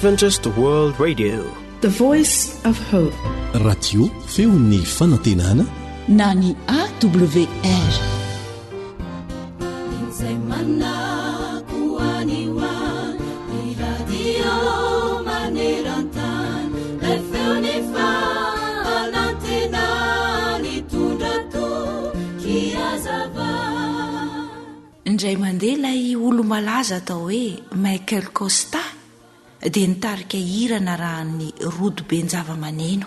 Adventist World Radio, the voice of hope. Radio feon'ny fanantenana na ny AWR. Indray mandeha ilay olo malaza atao hoe Michael Costa dia nitarika hira narahan'ny rodo ben-java-maneno.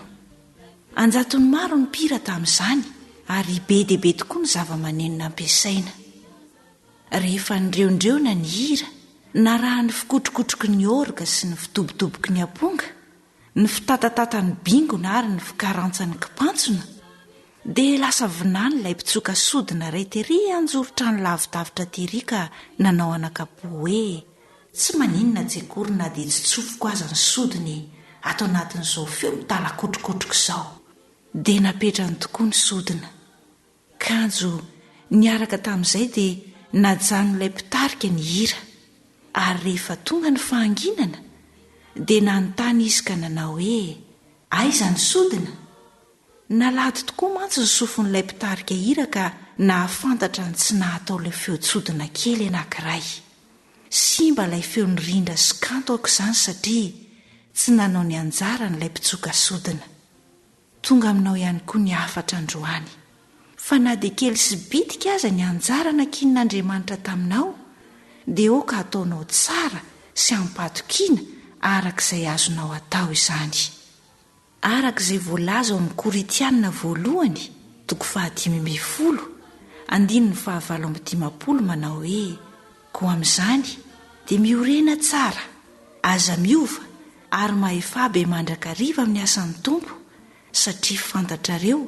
Anjatony maro ny mpira tamin'izany ary be dia be tokoa ny zava-maneno nampiasaina. Rehefa nireo-ndreona ny hira, narahan'ny fikotrokotroky ny orga sy ny fitobotoboky ny amponga, ny fitatatatany bingona ary ny fikarantsany kipantsona, dia lasa vinany ilay mpitsoka sodina ray tery anjorotra ny lavitavitra tery ka nanao anakapo hoe tsy maninona tsekory na dia tsy tsofoko aza ny sodiny ato anatin'izao feo mitalakotrokotroka izao. Dia napetrany tokoa ny sodina. Kanjo niaraka tamin'izay dia najanon'ilay mpitarika ny hira, ary rehefa tonga ny fahanginana dia nanontany izy ka nanao hoe aiza ny sodina. Nalady tokoa mantsy ny sofon'ilay mpitarika hira ka nahafantatra ny tsy nahatao ilay feotsodina kely anankiray. Simba ilay feony rindra sy kanto aoka izany satria tsy nanao ny anjara n'ilay mpitsoka sodina. Tonga aminao ihany koa ny afatra androany. Fa na dia kely sy bitika aza ny anjara nakin'Andriamanitra taminao, dia oka ataonao tsara sy ampatokiana arak'izay azonao atao izany. Arak'izay voalaza ao amin'ny Koritianina voalohany 5:15 manao hoe koa amin'izany dia miorena tsara, aza miova ary mahefabe mandrakariva amin'ny asan'ny tompo, satria fantatrareo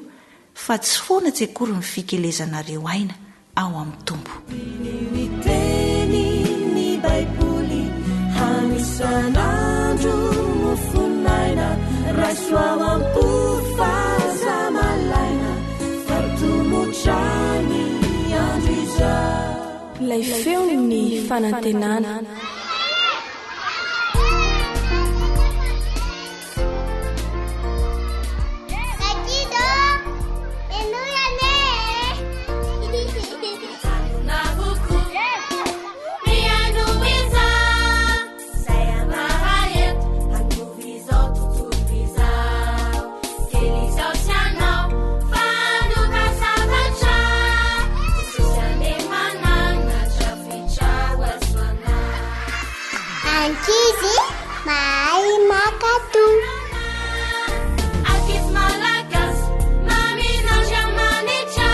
fa tsy foana tsekory ny fikelezanareo aina ao amin'ny tompo. Miteny ny Baiboly hanisan'andro mofonaina raisoavampo fazamalaina fatomotrany andro izao. Ilay feony fanantenana. Ankizy mahay makato. Ankizy malagasy maminanja manetra.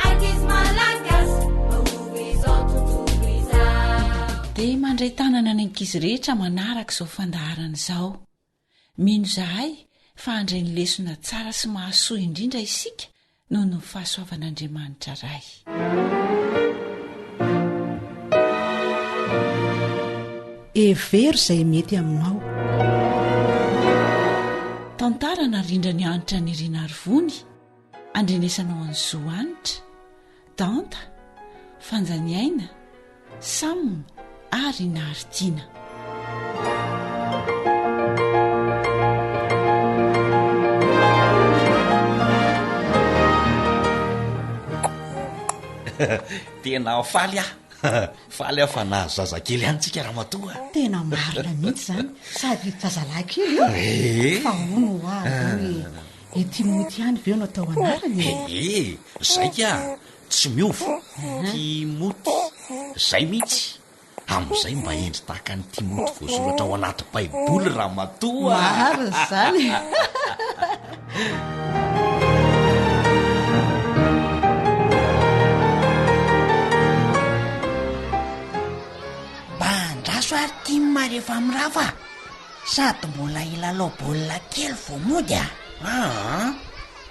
Ankizy malagasy mahovo izao tontolo izao. Dia mandray tanana ny ankizy rehetra manaraka izao fandaharana izao. Mino zahay fa handray ny lesona tsara sy mahasoa indrindra isika noho ny fahasoavan'Andriamanitra iray. Hevery izay mety aminao. Tantara narindra ny anitra ny Irina Arivony, andrenesanao an'ny Zoanitra, Danta, Fanjaniaina, Sam ary Naritina. Tena faly ah. Faly aho fa nahazo zazakely ihany tsika ramatoa. Tena marina mihitsy izany, sady zazalahy kely fa hono hoe Timothy ihany ve no atao anarany? Zay ka tsy miova. Timothy zay mihitsy. Amin'izay mba endry tahaka ny Timothy voasoratra ao anaty Baiboly ramatoa. Marina izany. Soary timma rehefa mirava sady mbola ilalao baolina kely vao mody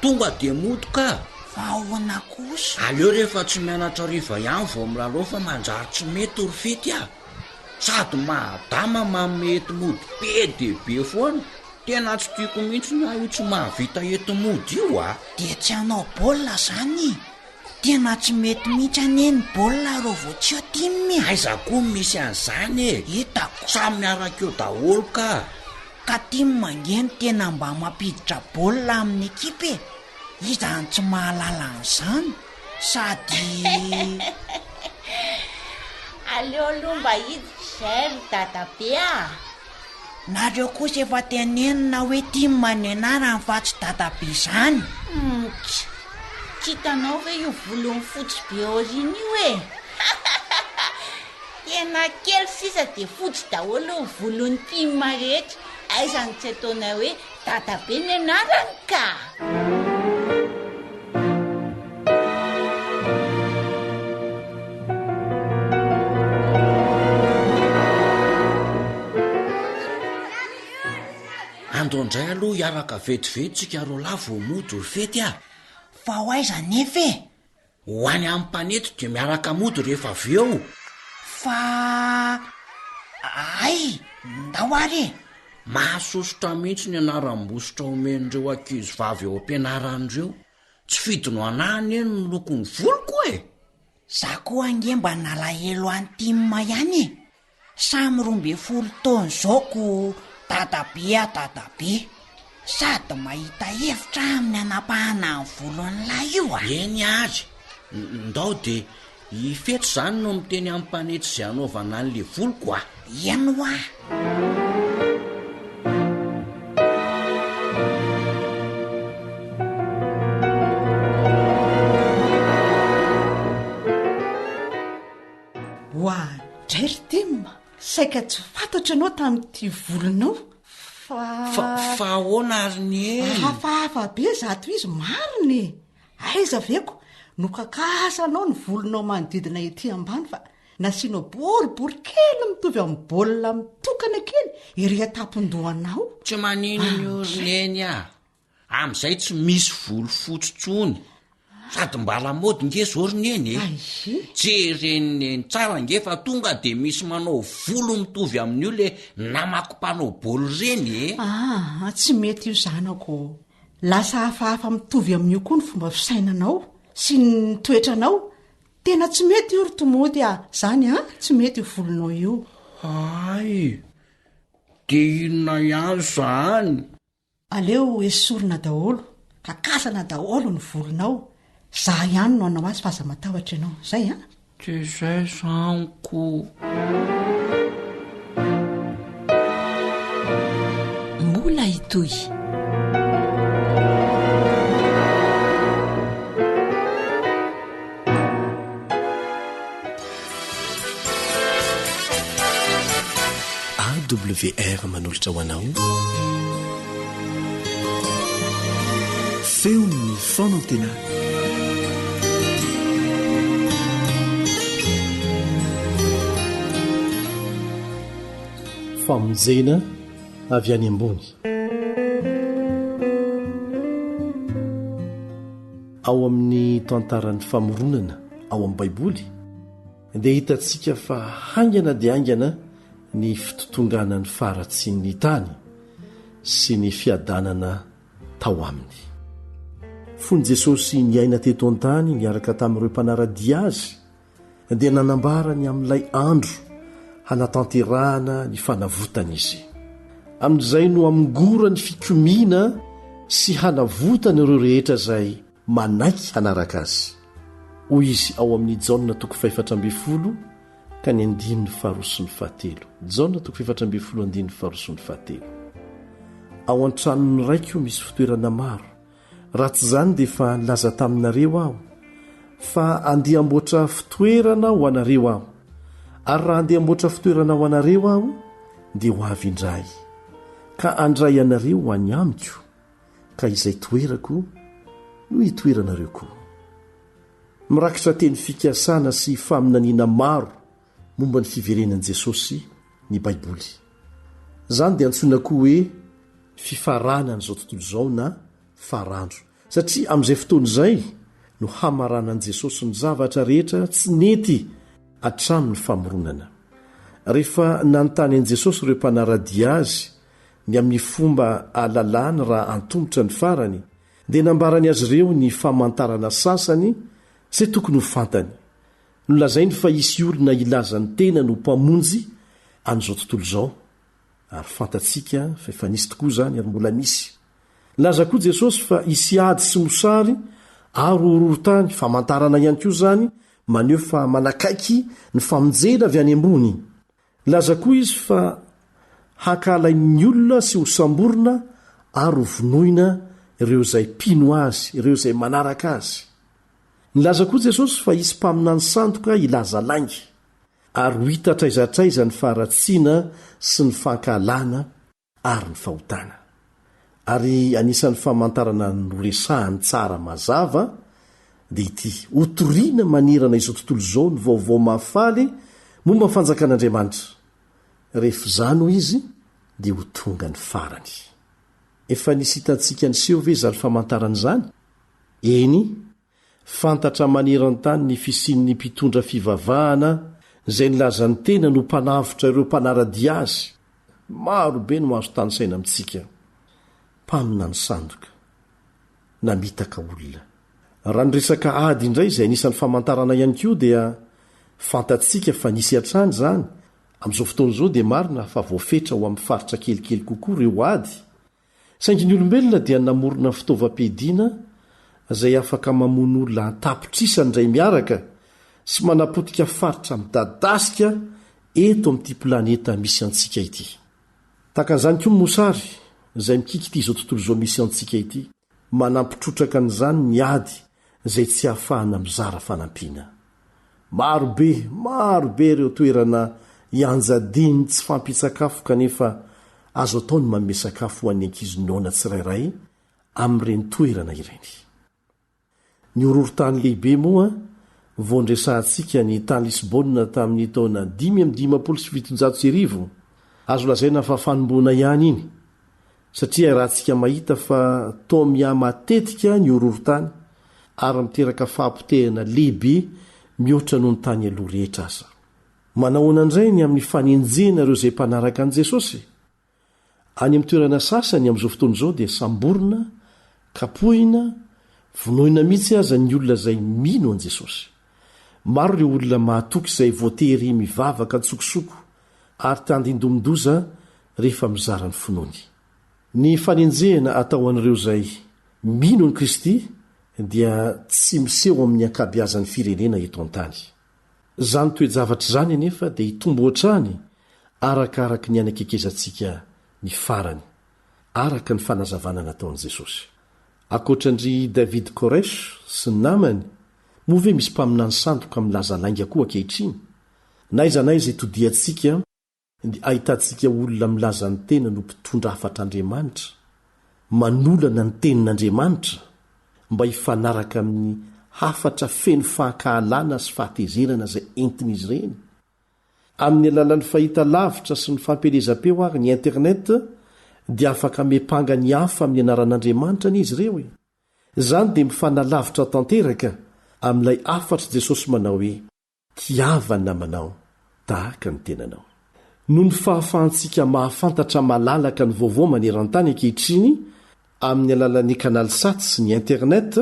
tonga dia mody ka fa ahoana kosa. Aleo rehefa tsy mianatra riva ihany vao milalao fa manjary tsy mety orifety sady mahadama manome etimody be dia be foana. Tena tsy tiako mihitsy na io tsy mahavita etimody io dia tsy hanao baolina zany. tena tsy mety mihitsy aneny baolina ro vo tsy eo timmy. aiza koa misy an'izany e, hitako samy miaraka eo daholo ka timy mangeno tena mba mampiditra baolina amin'ny ekipy e. izany tsy mahalala an'izany sady aleo aloha mba hiditra zay ry dadabe nareo kosa efa tenenina hoe timy manenarany fa tsy dadabe izany. tsy hitanao ve io volony fotsy be oriny io e tena kely sisa de fotsy daholo volony timy rehetra. aizany tsy ataona hoe dadabe ny anarany ka. androandray aloha hiaraka vetivety ro lavo modo ry fety fa ho aiza nefa ho any amin'ny mpanety de miaraka mody rehefa avy eo fa ay ndahoary mahasosotra mihitsy ny anaram-bosotra omen'ireo ankizy vavy eo ampianaran'ireo tsy fidino anahany eny milokony voloko za koa ange mba nalahelo any timma ihany samy 12 taona zaoko dadabe sady mahita hevitra amin'ny anapahana ny volon'ilay io eny azy ndao de ifeto zany no miteny amin'ny mpanety zay anaovana an'le voloko eno dray ry timma saika tsy fantatra anao tamin'ity volonao fa ahoana ary ny hafahafa be zato izy mariny aiza veko no kakasanao ny volonao manodidina ety ambany fa nasianao boribory kely mitovy amin'ny baolina mitokana kely iry atapon-dohanao tsy manino ny orineny am'izay tsy misy volo fotsitsony sady mba lamody nge zorineny jereniny tsara nge fa tonga de misy manao volo mitovy amin'io le namakimpanao bolo reny tsy mety io zanako lasa hafahafa mitovy amin'io koa ny fomba fisainanao sy ny toetranao tena tsy mety io ry tomody zany tsy mety io volonao io ay de inona ihany zany aleo esorina daholo kakasana daholo ny volonao za ihany no anao azy fa aza matahotra ianao zay de zay zaniko mbola itoy AWR manolotra ho anao feon'ny fonantena famonjena avy any ambony ao amin'ny tantaran'ny famoronana ao amin'ny baiboly dia hitantsika fa haingana dia haingana ny fitotongana ny faratsian'ny tany sy ny fiadanana tao aminy fony jesosy niaina teto an-tany niaraka tamin'ireo mpanaradia azy dia nanambarany amin'ilay andro hanatanterahana ny fanavotana izy amin'izay no amingora ny fikomiana sy hanavotana ireo rehetra izay manaiky hanaraka azy hoy izy ao amin'ny Jaona 4:12 ka ny 7:7 Jaona 4:7 ao an-tranony raiky io misy fitoerana maro raha tsy izany dia efa nilaza taminareo aho fa andeha amboatra fitoerana ho anareo aho ary raha andeha amboatra fitoerana ho anareo aho dia ho avy indray ka andray anareo ho any amiko ka izay toerako no hitoeranareo koa mirakitra teny fikasana sy faminaniana maro momba ny fiverenan'i Jesosy ny baiboly izany dia antsoina koa hoe fifarana n'izao tontolo izao na farandro satria amin'izay fotoana izay no hamaranan'i Jesosy ny zavatra rehetra tsy nety hatrano ny famoronana rehefa nanontany an'i Jesosy ireo mpanaradia azy ny amin'ny fomba ahalalany raha antomotra ny farany dia nambarany azy ireo ny famantarana sasany zay tokony ho fantany nolazainy fa isy olona ilazany tena no mpamonjy an'izao tontolo izao ary fantatsika fa efa nisy tokoa zany ary mbola misy. Laza koa Jesosy fa isy ady sy mosary ary ororotany famantarana ihany koa zany maneho fa manakaiky ny famonjena avy any ambony. Laza koa izy fa hankalain'ny olona sy ho samborina ary ho vonoina ireo izay mpino azy, ireo izay manaraka azy. Nilaza koa Jesosy fa isy mpaminany sandoka ilaza laingy ary ho hita traizatraiza ny faharatsiana sy ny fankalana ary ny fahotana. Ary anisan'ny famantarana no resahany tsara mazava dia ity hotoriana manirana izao tontolo izao ny vaovao mahafaly momba fanjakan'Andriamanitra. Rehefa izany ho izy dia ho tonga ny farany. Efa nisy hitantsika niseho ve zany famantaran'izany? Eny, fantatra manerantany tany ny fisian'ny mpitondra fivavahana izay nilazany tena no mpanavotra ireo mpanaradia azy. Maro be no mahazo tany saina amintsika. Mpamina ny sandoka, namitaka olona. Raha nyresaka ady indray izay anisan'ny famantarana ihany koa dia fantatsika fa nisy hatrany zany. Amin'izao fotoana izao dia marina fa voafetra ho amin'ny faritra kelikely kokoa ireo ady. Saingy ny olombelona dia namorona fitaovam-piadiana izay afaka mamono olona an-tapitrisany indray miaraka sy manapotika faritra midadasika eto amin'ity planeta misy antsika ity. Takan'izany koa mosary izay mikikity izao tontolo izao misy antsika ity, manampitrotraka an'izany ny ady izay tsy hahafahana mizara fanampiana. Marobe ireo toerana ianjadiny tsy fampitsakafo kanefa azo atao ny manome sakafo ho an'ny ankizy noana tsirairay amin'ireny toerana ireny. Ny horohorontany lehibe moa vao ndresantsika ny tany Lisbona tamin'ny taona 5,790 azo lazaina fa fanomboana ihany iny, satria rahantsika mahita fa toa miha matetika ny horohorontany ary miteraka fahampotehana lehibe mihoatra noho ny tany aloha rehetra aza. Manahoana indray ny amin'ny fanenjena ireo izay mpanaraka an'i Jesosy? Any amin'ny toerana sasany amin'izao fotoana izao dia samborina, kapohina, vonoina mihitsy aza ny olona izay mino an'i Jesosy. Maro ireo olona mahatoky izay voatery mivavaka tsokosoko ary tandindomindoza rehefa mizara ny finoany. Ny fanenjehana atao an'ireo izay mino an'i Kristy dia tsy miseho amin'ny ankabeazan'ny firenena eto an-tany. Zany toe-javatra zany anefa dia hitombo hatrany arakaraka ny anakekezantsika ny farany, araka ny fanazavana nataon'i Jesosy. Ankoatran'ry David Koresh sy ny namany, moa ve misy mpaminany sandoka milaza lainga koa ankehitriny? Naiza itodiantsika dia ahitantsika olona milaza ny tena no mpitondra hafatr'Andriamanitra, manolana ny tenin'Andriamanitra mba hifanaraka amin'ny hafatra feno fahankahalana sy fahatezerana izay entin'izy ireny. Amin'ny alalan'ny fahita lavitra sy ny fampelezam-peo ary ny internet dia afaka mepanga ny hafa amin'ny anaran'Andriamanitra n'izy ireo. Izany dia mifanalavitra tanteraka amin'ilay afatra Jesosy manao hoe tiavany namanao tahaka ny tenanao. Noho ny fahafahantsika mahafantatra malalaka ny vaovao maneran-tany ankehitriny amin'ny alalan'ny kanal sat sy ny internet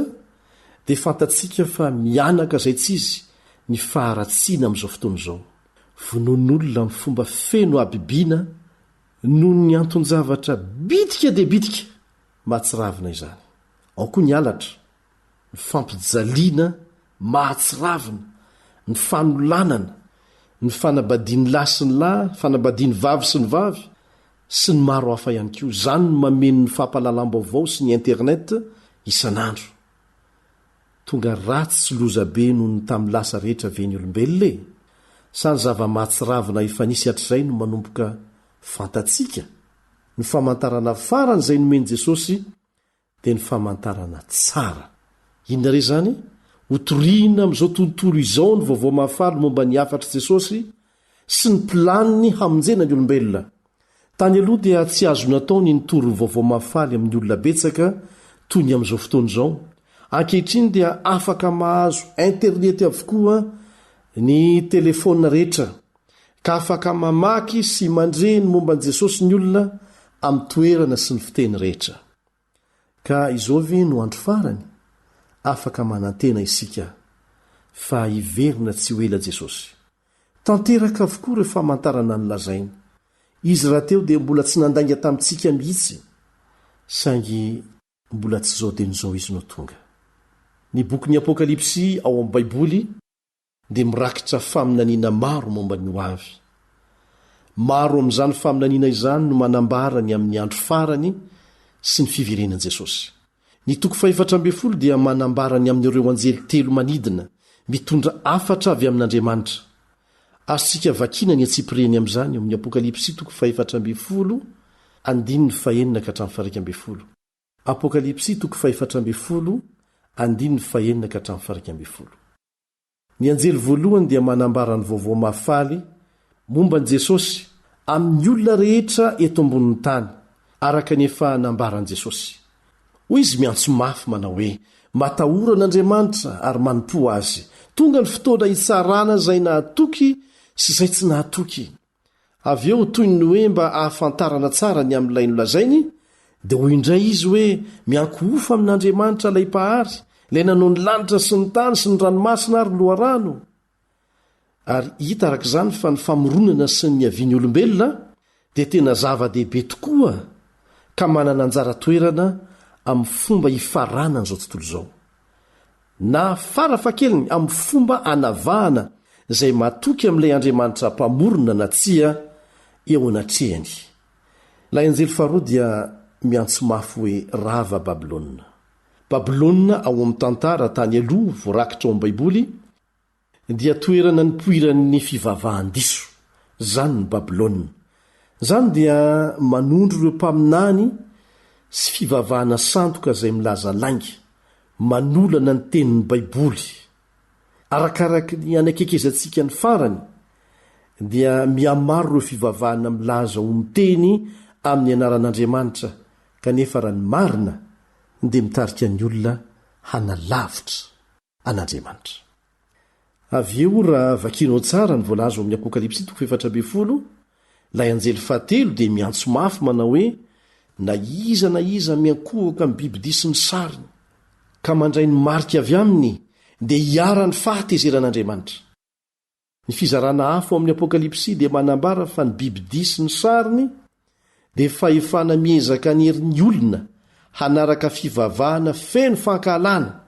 dia fantatsika fa mianaka izay tsy izy ny faharatsiana amin'izao fotoana izao. Vononin'olona amin'ny fomba feno abibiana noho ny anton-javatra bitika dia bitika mahatsiravina izany. Ao koa ny halatra, ny fampijaliana mahatsiravina, ny fanolanana, ny fanabadiany lahy sy ny lahy, fanabadiany vavy sy ny vavy sy ny maro hafa ihany koa. Izany no mameno ny fampahalalam-baovao sy ny internet isan'andro. Tonga ratsy sy lozabe noho ny tamin'ny lasa rehetra veny olombelona. Sa ny zava-mahatsiravina efa nisy hatr'izay no manomboka fantatsika? Ny famantarana farany izay nomeny Jesosy dia ny famantarana tsara. Inona re zany? Hotoriana amin'izao tontolo izao ny vaovao mahafaly momba ny hafatry Jesosy sy ny planiny hamonjena ny olombelona. Tany aloha dia tsy azo natao ny nitory ny vaovao mahafaly amin'ny olona betsaka toy ny amin'izao fotoana izao. Ankehitriny dia afaka mahazo internet avokoa ny telefona rehetra, ka afaka mamaky sy mandreny momba ny Jesosy ny olona amin'ny toerana sy ny fiteny rehetra. Ka izao ve no andro farany? Afaka manantena isika fa hiverina tsy ho ela jesosy. Tanteraka avokoa ireo famantarana ny lazainy. Izy raha teo dia mbola tsy nandainga tamintsika mihitsy, saingy mbola tsy zao dia nizao izy no tonga. Ny bokyny Apokalipsy ao amin'ny Baiboly dia mirakitra faminaniana maro momba ny ho avy. Maro amin'izany faminaniana izany no manambara ny amin'ny andro farany sy ny fiverenan'i Jesosy. Ny toko 412 dia manambara ny amin'ireo anjely 3 manidina mitondra 4 avy amin'Andriamanitra. Azontsika vakina ny atsipireny amin'izany amin'ny Apokalipsy toko 412 andininy fahenina ka hatramin'ny faharaiky folo. Apokalipsy toko 412 andininy fahenina ka hatramin'ny faharaiky folo. Ny anjely voalohany dia manambara ny vaovao mahafaly momba n' Jesosy amin'ny olona rehetra eto ambonin'ny tany, araka ny efa nambaran'i Jesosy. Hoy izy miantso mafy manao hoe: matahoran'Andriamanitra ary manompo azy, tonga ny fotoana hitsarana izay nahatoky sy izay tsy nahatoky. Avy eo toy ny hoe mba ahafantarana tsara ny amin'ilay nolazainy, dia hoy indray izy hoe mianko-ofo amin'Andriamanitra ilay mpahary, ilay nanao ny lanitra sy ny tany sy ny ranomasina ary loharano. Ary hita arak'izany fa ny famoronana sy ny haviany olombelona dia tena zava-dehibe tokoa ka manana anjara toerana amin'ny fomba hifarana n'izao tontolo izao, na farafakeliny amin'ny fomba anavahana izay matoky amin'ilay Andriamanitra mpamorona na tsia eo anatrehany. Ilay anjely faharoa dia miantso mafy hoe rava Babilôna. Babilôna ao amin'ny tantara tany aloha voarakitra ao amin'ny Baiboly dia toerana ny poiran'ny fivavahan-diso, zany ny Babilôna. Zany dia manondro ireo mpaminany sy fivavahana sandoka izay milaza lainga, manolana ny tenin'ny Baiboly. Arakaraka ny anakekezantsika ny farany dia miamaro ireo fivavahana milaza ho miteny amin'ny anaran'Andriamanitra, kanefa raha ny marina dia mitarika ny olona hanalavitra an'Andriamanitra. Avy eo raha vakinao tsara ny voalaza amin'ny Apokalipsy 412, ilay anjely fahatelo dia miantso mafy manao hoe na iza miankohoka amin'ny biby disy ny sariny ka mandray ny marika avy aminy dia hiara-ny fahatezeran'Andriamanitra. Ny fizarana hafa amin'ny Apokalipsy dia manambara fa ny biby disy ny sariny dia fahefana miezaka ny herin'ny olona hanaraka fivavahana feno fankahalana.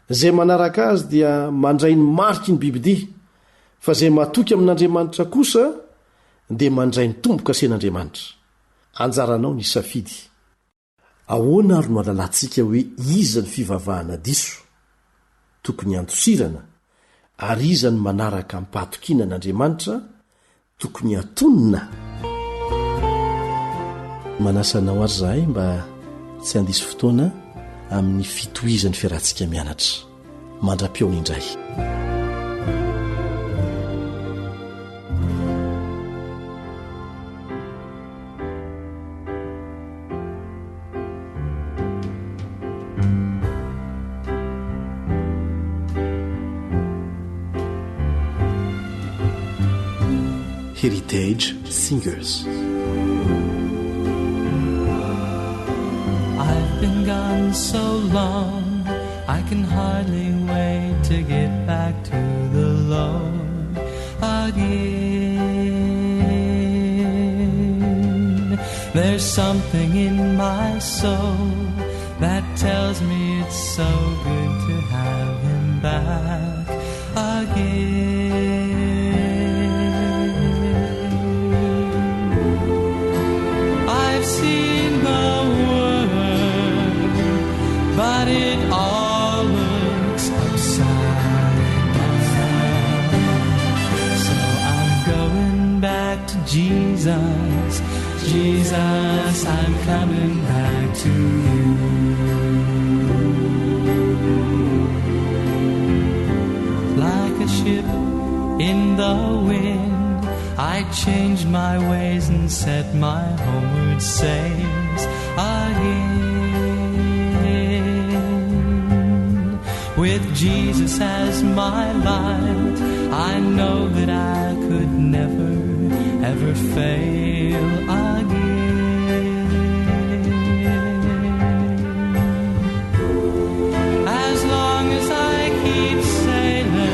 Izay manaraka azy dia mandray ny mariky ny bibidia, fa izay matoky amin'Andriamanitra kosa dia mandray ny tombo-kasen'Andriamanitra. Anjaranao ny safidy. Ahoana ary no alalantsika hoe iza ny fivavahana diso? Tokony antosirana, ary iza ny manaraka mpahatokiana n'Andriamanitra tokony atonina. Manasanao ary zahay mba tsy handisy fotoana amin'ny fitohizan'ny fiarahantsika mianatra. Mandra-piaona indray. Heritage Singers. I've been gone so long, I can hardly wait to get back to the Lord again. There's something in my soul that tells me it's so good to have Him back again. I've seen the world, but it all looks upside down. So I'm going back to Jesus. Jesus, I'm coming back to you. Like a ship in the wind, I changed my ways and set my homeward sails again. With Jesus as my light, I know that I could never, ever fail again. As long as I keep sailing,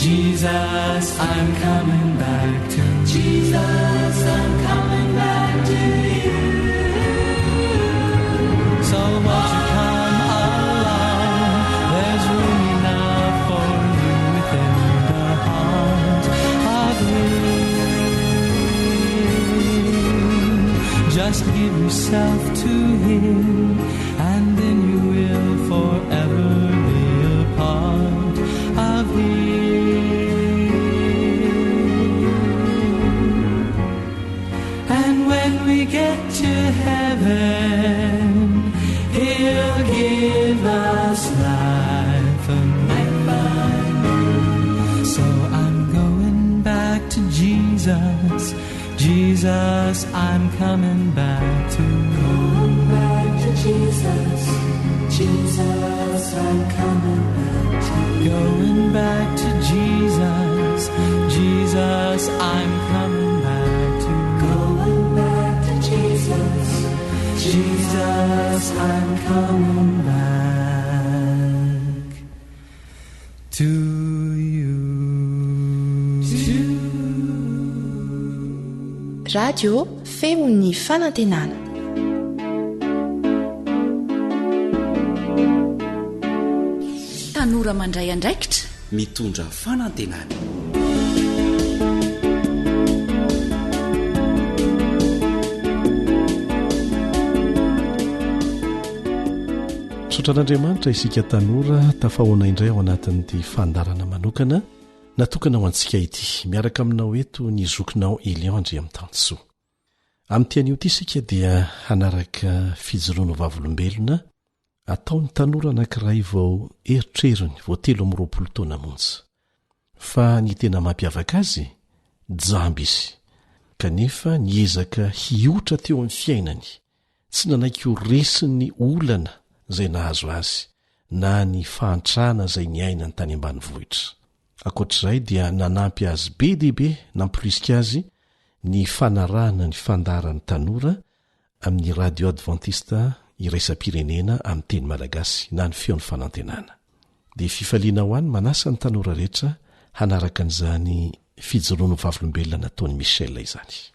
Jesus, I'm coming back to Jesus, I'm coming back to you. So won't you come along? There's room enough for you within the heart of Him. Just give yourself to Him, and then you will forever be a part of Him. And when we get to heaven, He'll give us life anew. So I'm going back to Jesus. Jesus, I'm coming back to you. Back to Jesus. Jesus, I'm coming back to you. Going back to Jesus. Jesus, I'm coming back to you. Going back to Jesus. Jesus, I'm coming back to you. Radio femo ny fanantenana. Tanora mandray andraikitra mitondra fanantenana. Sotran'Andriamanitra isika tanora tafahoana indray ao anatin'ity fandarana manokana natokana ho antsika ity, miaraka aminao eto ny zokinao Eliandry amin'ny Tansoa. Amin'ny tian'io ity isika dia hanaraka fijoroana vavolombelona ataon'ny tanora anankiray vao eritreriny vao 13 taona monja. Fa ny tena mampiavaka azy, jamby izy, kanefa niezaka hiotra teo amin'ny fiainany, tsy nanaiky ho resiny olana izay nahazo azy, na ny fahantrana izay niainany tany ambanivohitra. Ankoatr'izay dia nanampy azy be dehibe namporisika azy ny fanarahana ny fandaran'ny tanora amin'ny radio adventista iraisam-pirenena amin'ny teny malagasy na ny feon'ny fanantenana. Dia fifaliana ho any manasa ny tanora rehetra hanaraka an'izany fijoroano vavolombelona nataon'i Michel izany.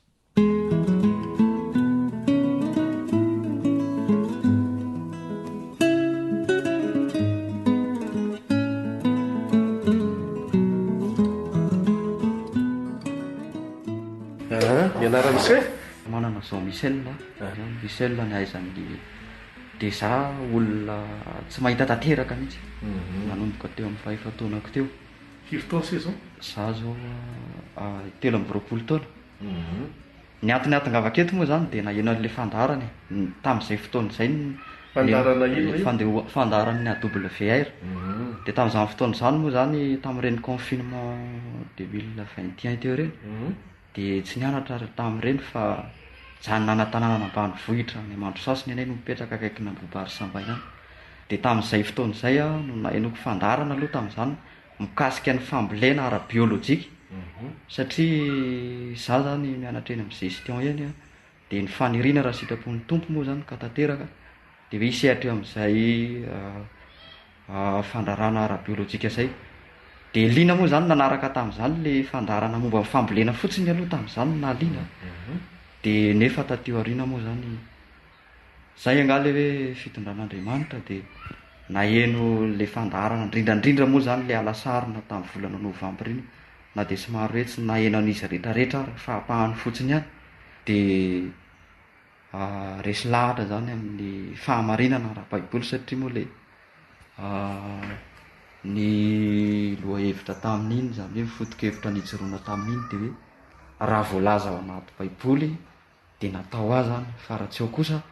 Manana zao Michel ny aizany de za olona tsy mahita tanteraka mihitsy nanomboka teo amin'ny fahefatonako teo. Firy taona se zao? Za zao 13 taona. Ny antony atongavako moa zany de naheno an'le fandarany tamin'izay fotoana izay fandaran'ny AWR. De tamin'izany fotoana izany moa zany tamin'ireny confinement 2021 teo ireny. De tsy nianatra tamin'ireny fa zany nanatanàna ambanivohitra ny Mandrosasiny anay no mipetraka akaikina Bobary Sambay any. De tamin'izay fotoana izay no nahenoko fandarana aloha tamin'izany mikasika ny fambolena ara-biolojika. Satria za zany mianatra eny amin'ny gestion eny de ny faniriana raha sitrapon'ny tompo moa zany ka tanteraka de hoe hisehatra eo amin'izay fandarana ara-biolojika izay. De liana moa zany nanaraka tamin'izany le fandarana momba ny fambolena fotsiny aloha tamin'izany na liana. De nefa tateo ariana moa zany zay angala hoe fitondran'Andriamanitra de naheno le fandarana indrindrandrindra moa zany le alasarina tamin'ny volana Novambra iny, na de somary hoe tsy naheno an'izy rehetrarehetra fahapahany fotsiny ihany. De resy lahatra zany amin'ny fahamarinana ara-baiboly satria moa le ny lohahevitra tamin'iny zany hoe foto-kevitra nijoroana tamin'iny de hoe raha voalaza ao anaty baiboly de natao ahy zany fa raha tsy ao kosa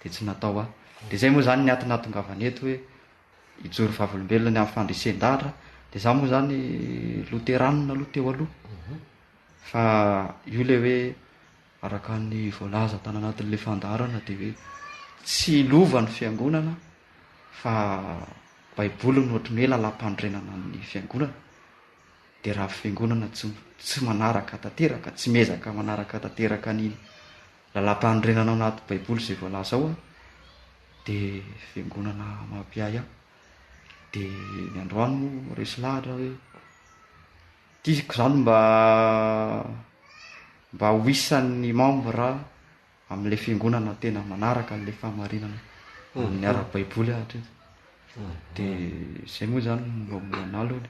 de tsy natao ahy. De zay moa zany ny antony natongavany eto hoe hijoro vavolombelona ny amin'ny fandresendahatra. De za moa zany loteranina aloha teo aloha fa io le hoe araka ny voalaza tany anatin'le fandarana de hoe tsy lova ny fiangonana fa baiboly no ohatry ny hoe lalam-pandrenana ny fiangonana. De raha fiangonana tsy manaraka tanteraka, tsy mezaka manaraka tanteraka ny lalam-pandrenana ao anaty baiboly izay voalaza ao de fiangonana mampiay aho. De ny androany moa resy lahatra hoe tiako zany mba ho isan'ny membre amin'la fiangonana tena manaraka n'la fahamarinana amin'ny ara-baiboly ahatra de zay moa zany mombanà aloha.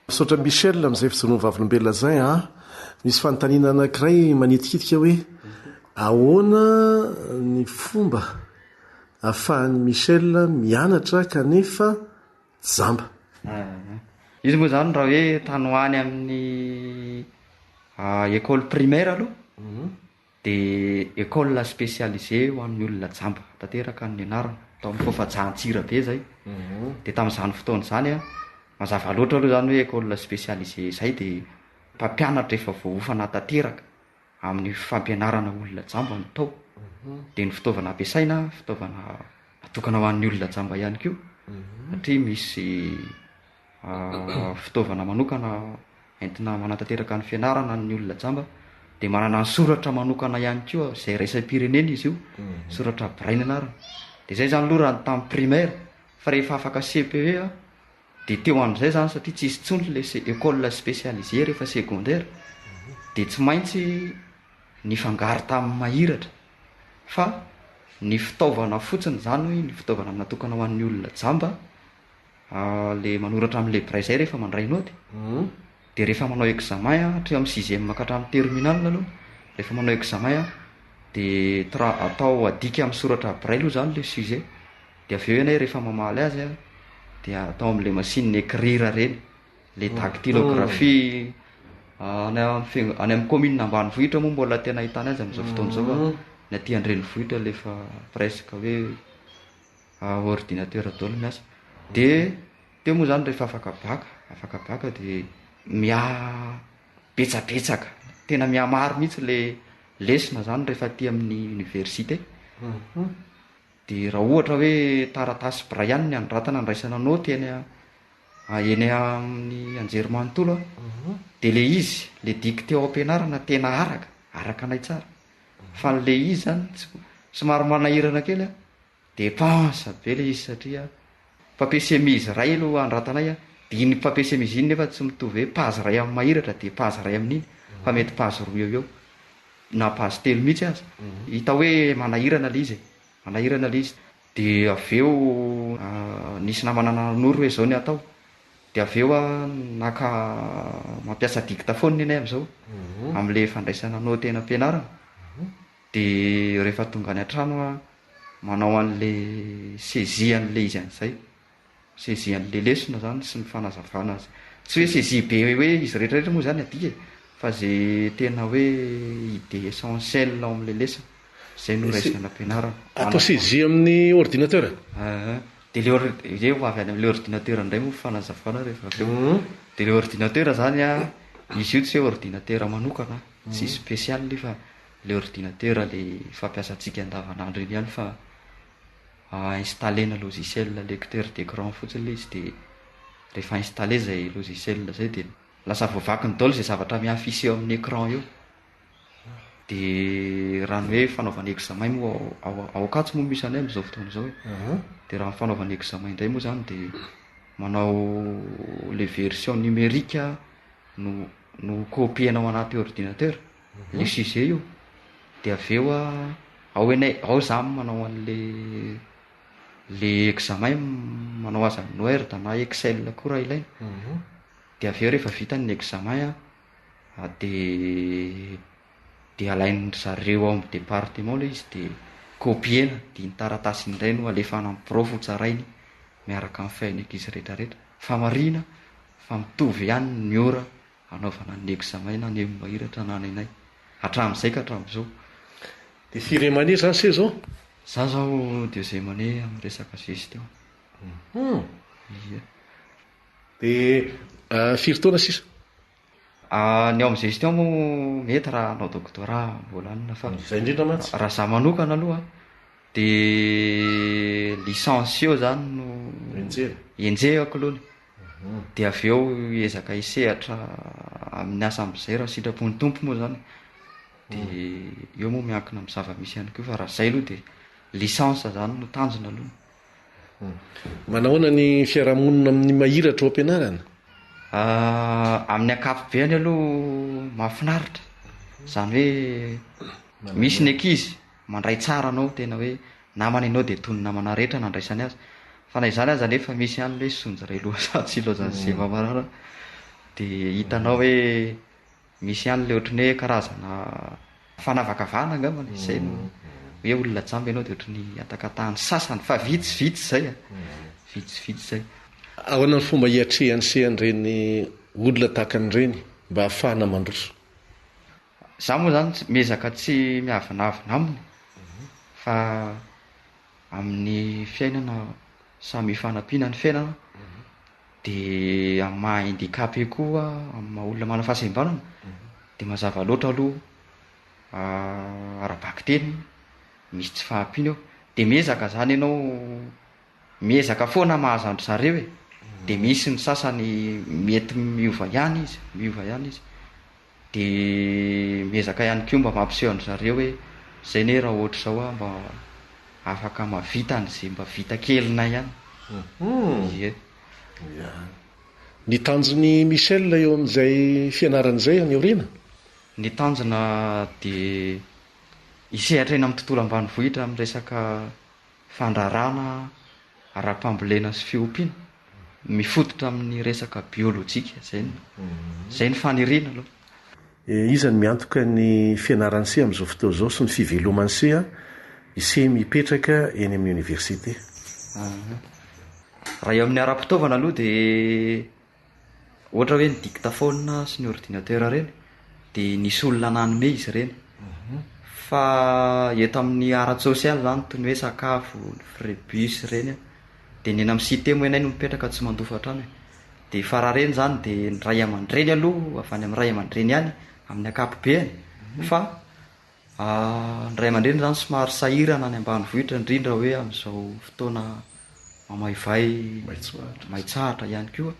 Misaotra Michel amin'izay fijanona vavolombelona zay misy fanontaniana anankiray manitikitika hoe ahoana ny fomba ahafahan'ny Michel mianatra kanefa jamba. Izy moa zany raha hoe tanoany amin'ny école primaire aloha de école spécialisée ho amin'ny olona jamba tanteraka ny anarana atao amin'ny fahafajantsira be zay de tamin'izany fotoana zany mazava loatra aloha zany hoe école spécialisée zay de mpampianatra efa voahofana tanteraka amin'ny fampianarana olona jamba ny tao de ny fitaovana ampiasaina fitaovana natokana ho an'ny olona jamba ihany koa satria misy fitaovana manokana entina manatanteraka ny fianarana ny olona jamba de manana ny soratra manokana ihany koa zay raisam-pirenena izy io soratra braille anarana de zay zany aloha raha tamin'ny primaire fa rehefa afaka CPE de teo amin'izay zany satria tsy isy tsony le école spécialisée rehefa secondaire de tsy maintsy ny fangaro tamin'ny mahiratra fa ny fitaovana fotsiny zany hoe ny fitaovana natokana ho an'ny olona jamba le manoratra amin'le braille zay rehefa mandray noty de rehefa manao examen hatria amin'ny 6e makatra amin'ny terminal aloha rehefa manao examen de atao adika amin'ny soratra braille io zany le sujet de avy eo ianay rehefa mamaly azy de atao amin'le machine écrire reny le dactylographie any amin'ny commune ambanivohitra moa mbola tena ahitana azy amin'izao fotoana zao ny aty andrenivohitra lefa presque hoe ordinateur daholo miasa de teo moa zany rehefa afaka baka de betsabetsaka tena mihamaro mihitsy le lesona zany rehefa aty amin'ny université de raha ohatra hoe taratasy braille ny anoratana andraisana noty eny amin'ny anjerimanontolo de le izy le dicté ao ampianarana tena araka anay tsara fa le izy zany somary manahirana kely de pensa be le izy satria papier chemise ray aloha andratanay de iny papier chemise iny nefa tsy mitovy hoe page ray amin'ny mahiratra de page ray amin'iny fa mety page roa eo na page telo mihitsy azy hita hoe manahirana le izy de aveo nisy namanana noro hoe zao ny atao de aveo naka mampiasa dictaphone anay am'izao amin'le fandraisana noty tena ampianarana de rehefa tonga any an-trano manao an'le saisie an'le izy an'izay saisie an'le lesona zany sy ny fanazavana azy tsy hoe saisie be hoe izy rehetrarehetra moa zany adika fa zay tena hoe idée essentielle ao amin'le lesona zay no raisina ampianarana atao saisie amin'ny ordinateur de le avy any amin'le ordinateur indray moa fanazavana rehefa aveo de le ordinateur zany izy io tsy hoe ordinateur manokana tsy spécial fa le ordinateur le fampiasantsika andavanandro iny ihany fa installena logiciel lecteur d'écran fotsiny le izy de rehefa installé zay logiciel zay de lasa voavaky ny daholo zay zavatra miaffiché eo amin'ny écran eo de raha ny hoe fanaovana examen moa ao akatso moa misy anay am'izao fotoana zao de raha ny fanaovana examen indray moa zany de manao les versions numérique no copienao anaty ordinateur le sujet io de aveo ao zany manao an'le examen manao azy amin'ny Word na Excel koa ilaina de aveo rehefa vita ny examen de alainy zareo ao amin'ny département le izy de copiena de ny taratasy indray no alefana amin'ny prof ho tsarainy miaraka amin'ny fiaina ankizy rehetrarehetra fa marina fa mitovy ihany ny ora anaovana ny examen na ny mahiratra na nanay hatramin'izay ka hatramin'izao de firemane zany se zao za zao deuxième année amin'ny resaka gestion de firy taona sisa ny ao amin'ny gestion moa mety raha anao doctorat mbola anina fa zay indrindra mantsy raha za manokana aloha de licence eo zany no enjehako aloha de aveo ezaka isehatra amin'ny asa am'izay raha sitrapony tompo moa zany de eo moa miankina amin'ny zava-misy ihany koa fa raha zay aloha de licence zany no tanjona aloha manahoana ny fiarahamonina amin'ny mahiratra ao ampianarana Amin'ny akapobeany aloha mahafinaritra, zany hoe misy ny ankizy mandray tsara anao, tena hoe namana ianao de tony namana rehetra nandraisany azy, fa na izany aza nefa misy ihany le sonjy loha satsy lozany ze mamarara, de hitanao hoe misy ihany le ohatrany hoe karazana fanavakavahana angambany, zay no hoe olona jamby ianao de ohatrany atakatahany sasany, fa vitsivitsy zay vitsivitsy zay. Ahoana ny fomba hiatrehan'ny sehan'ireny olona tahaka an'ireny mba hahafahana mandroso? Za moa zany miezaka tsy miavinavina aminy, fa amin'ny fiainana samy fanampiana ny fiainana, de amin'ny maha handicapé koa, amin'ny maha olona mana fahasembanana, de mazava loatra aloha arabaky teny misy tsy fahampiana eo, de miezaka zany ianao, miezaka foana mahazandry zareo e, de misy ny sasany mety miova ihany izy, de miezaka ihany koa mba mampiseho andry zareo hoe zay ne raha ohatra zao mba afaka mavita an'izay mba vita kelina ihany. Ie. Ny tanjon'ny Michel eo amin'izay fianaran'izay any aoriana? Ny tanjona de isehatra eny amin'ny tontolo ambanivohitra amin'ny resaka fandrarana, ara-pambolena sy fiompiana, mifototra amin'ny resaka biolojika, zay ny faniriana aloha. Iza ny miantoka ny fianaran'ny seha amin'izao fotoana izao sy ny fiveloman'ny seha ise mipetraka eny amin'ny oniversite? Raha eo amin'ny ara-pitaovana aloha de ohatra hoe ny dictaphone sy ny ordinateur reny de nisy olona nanome izy reny, fa eto amin'ny ara-tsosialy zany toy ny hoe sakafo, fribus reny, de ny eny amin'ny cité moa enay no mipetraka tsy mandofa trano, de fa raha reny zany de ny ray aman-dreny aloha avy any amin'ny ray aman-dreny ihany amin'ny akapobeany, fa ny ray aman-dreny zany somary sahirana any ambanivohitra, indrindra hoe amin'izao fotoana mamaivay maitsahatra ihany koa,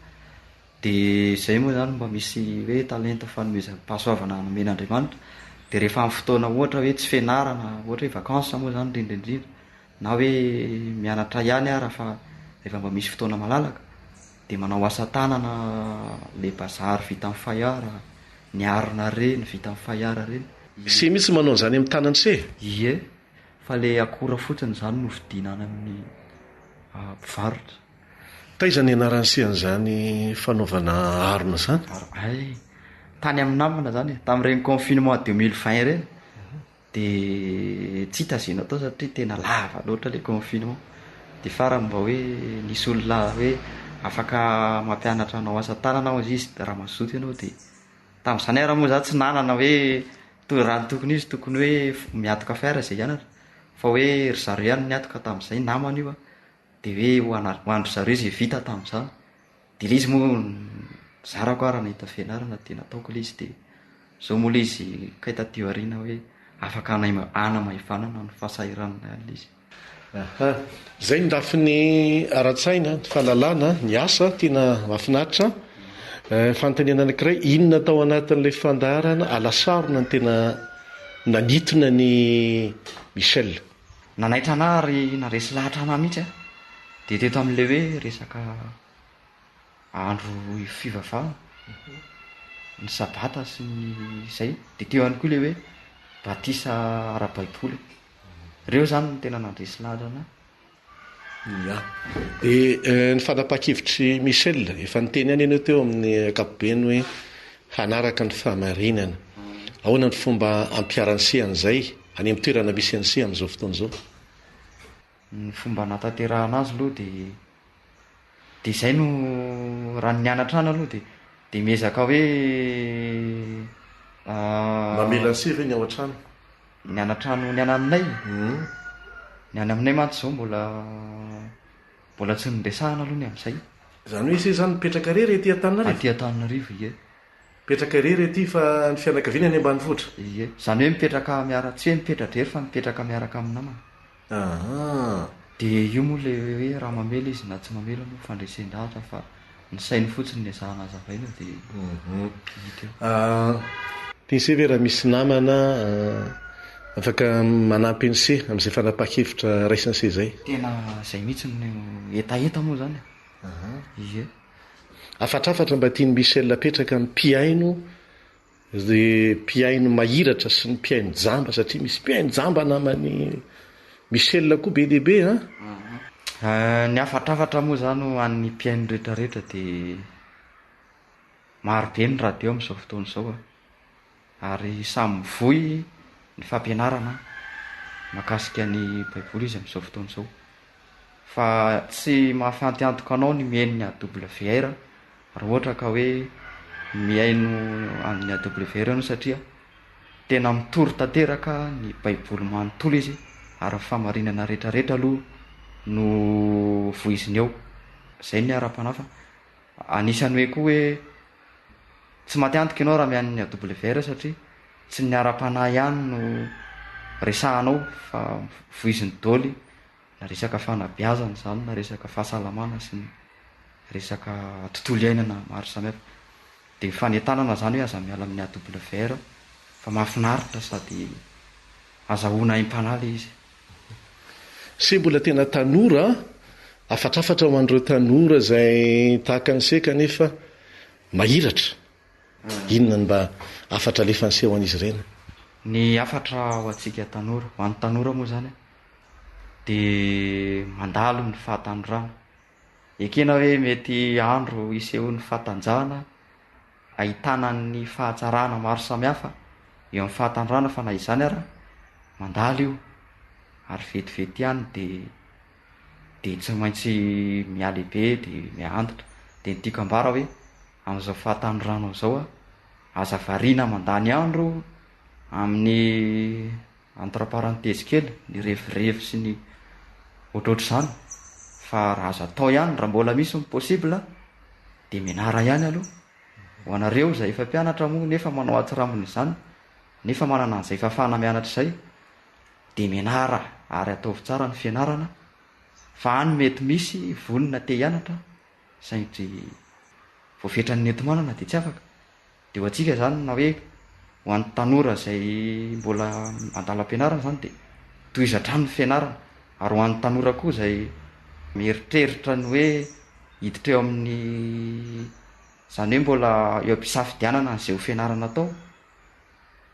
de zay moa zany mba misy hoe talenta fanomezam-pahasoavana namen'Andriamanitra, de rehefa amin'ny fotoana ohatra hoe tsy fianarana, ohatra hoe vacances moa zany indrindra, na hoe mianatra ihany ara, fa rehefa mba misy fotoana malalaka de manao asa tanana, le bazary vita amin'ny fayara, ny arina reny vita amin'ny fayara reny. Se mihitsy manao an'izany amin'ny tanany se? Ie, fa le akora fotsiny zany no vidinana amin'ny mpivarotra. Taiza ny anaran'ny sehan'izany fanaovana arina zany? Ay, tany amin'ny namana zany, tamin'ireny confinement 2020 reny, de tsy hitazina tao satria tena lava loatra le confinement, de farany mba hoe nisy olona hoe afaka mampianatra anao asa tanana ao izy, de raha mazoto ianao, de tamin'izany ara moa za tsy nanana hoe raha ny tokony izy tokony hoe miatoka fiara zay hianatra, fa hoe ry zareo ihany niatoka tamin'izay namana io, de hoe ho andro zareo izay vita tamin'izany, de le izy moa zarako raha nahita fianarana de nataoko le izy, de zao moa le izy kay taty aoriana hoe afaka anamaivanana ny fahasahiranana ihany le izy. Zay ny lafiny ara-tsaina, ny fahalalana, ny asa tena mahafinaritra. Fanontaniana anankiray, inona tao anatin'ilay fandaharana alasarona ny tena nanitona ny Michel? Nanaitra ana ary naresy lahatra ana mihitsy de teto amin'le hoe resaka andro fivavahana, ny sabata sy ny zay, de teo ihany koa le hoe batisa ara-baiboly, reo zany no tena nandresy lahatra ana. De ny fanapaha-kevitry Michel, efa niteny any ianao teo amin'ny akapobeny hoe hanaraka ny fahamarinana, ahoana ny fomba ampiarany sehan'izay any amin'ny toerana misy an'se amin'izao fotoana izao? Ny fomba natanterahana azy aloha de zay no raha nianatra any aloha de miezaka hoe mamela ny se ve ny ao an-trano? Ny anatrano ny ana aminay, ny any aminay mantsy zao mbola tsy nindresahana aloha ny amin'izay. Zany hoe se zany mipetraka rery ety Antananarivo? Aty Antananarivo, ie. Mipetraka rery ety fa ny fianakaviana any ambanivohitra? Ie, zany hoe mipetraka tsy hoe mipetraka rery fa mipetraka miaraka amin'ny namana. De io moa le hoe raha mamela izy na tsy mamela moa fandresen-dahatra, fa ny sainy fotsiny ny azahana azavaina de tiany se ve raha misy namana afaka manampy ny se amin'izay fanapaha-kevitra raisany se zay? Tena zay mihitsy no etaeta moa zany. Ie. afatrafatra mba tiany Michel apetraka ny mpiaino mpiaino mahiratra sy ny mpiaino jamba satria misy mpiaino jamba namany Michel koa be dehibe ny afatrafatra moa zany an'ny mpiaino rehetrarehetra dia maro be ny radio amin'izao fotoana izao ary samy mivoy ny fampianarana mahakasika ny baiboly izy amin'izao fotoana izao fa tsy mahafantiantoka anao ny miaino ny AWR raha ohatra ka hoe miaino amin'ny AWR no satria tena mitory tanteraka ny baiboly manontolo izy ary famarinana rehetrarehetra aloha no voiziny eo. Zay ny ara-panafa. Anisany hoe koa hoe tsy matiantoka ianao raha miaino ny AWR satria tsy ny ara-panahy ihany no resahanao fa voiziny dôly na resaka fanabeazana zany na resaka fahasalamana sy ny resaka tontolo iainana maro samihafa. Dia fanentanana zany hoe aza miala amin'ny AWR fa mahafinaritra sady azahoana haim-panahy izy. Sy mbola tena tanora afatrafatra ho an'ireo tanora zay tahaka ny seka nefa mahiratra. Inona mba afatra alefa nyseho an'izy ireny? Ny afatra ho antsika tanora, ho an'ny tanora moa zany dia mandalo ny fahatanorana. Ekena hoe mety andro iseho ny fahatanjahana ahitana ny fahatsarana maro samihafa eo amin'ny fahatanorana fa na izany ara mandalo io ary vetivety ihany dia tsy maintsy mialehibe dia miantotra. Dia ny tiako ambara hoe amin'izao fahatanorana izao aza variana mandany andro amin'ny entre parenthèse kely ny revirevy sy ny ohatrohatr'izany fa raha aza atao ihany raha mbola misy ny possible dia mianara ihany aloha ho anareo izay efa mpianatra moa nefa manao atsiramony izany nefa manana an'izay fahafahana mianatra izay dia mianara ary ataovy tsara ny fianarana fa any mety misy vonona te hianatra saintry voafetrany nentomanana dia tsy afaka. Dia ho antsika zany na hoe ho an'ny tanora izay mbola andalam-pianarana zany dia tohizatrano ny fianarana ary ho an'ny tanora koa izay mieritreritra ny hoe hiditra eo amin'ny zany hoe mbola eo am-pisafidianana n'izay ho fianarana atao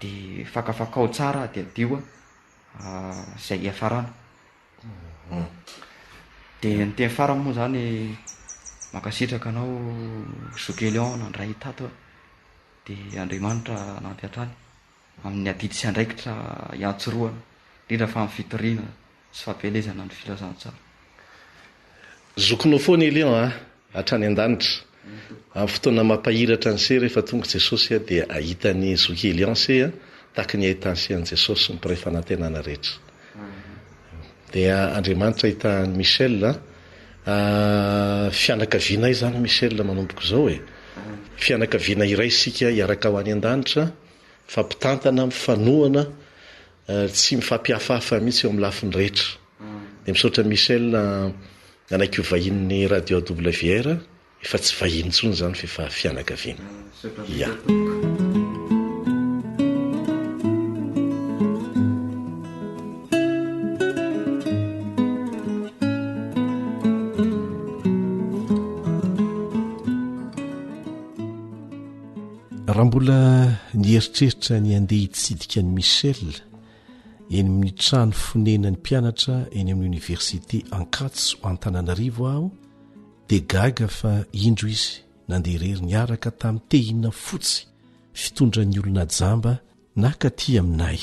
dia fakafakao tsara dia adio izay hiafarana. Dia ny teny farany moa zany makasitraka anao Zokelion nandray tato dia Andriamanitra nanty hatrany amin'ny adidy sy andraikitra iantsoroana indrindra fa amin'ny fitoriana sy fampelezana ny filazantsara. Zokinao foana Elion hatrany an-danitra amin'ny fotoana mampahiratra ny se rehefa tonga Jesosy dia ahitany zoky Elion se tahaka ny ahitany se an' Jesosy ny mpiray fanantenana rehetra. Dia Andriamanitra ahitany Michel fianakaviana izany Michel manomboko izao fianakaviana iray sika hiaraka ho any an-danitra fampitantana mifanohana tsy mifampihafahafa mihitsy eo amin'ny lafiny rehetra. Dia misaotra Michel nanaiky ho vahin'ny radio AWR efa tsy vahiny intsony zany fa fianakaviana. Ya. Raha mbola nieritreritra ny andeha hitsidika ny Michel eny amin'ny trano fonenany mpianatra eny amin'ny oniversité Ankatso Antananarivo aho dia gaga fa indro izy nandeha irery niaraka tamin'ny tehina fotsy fitondran'ny olona jamba nakaty aminay.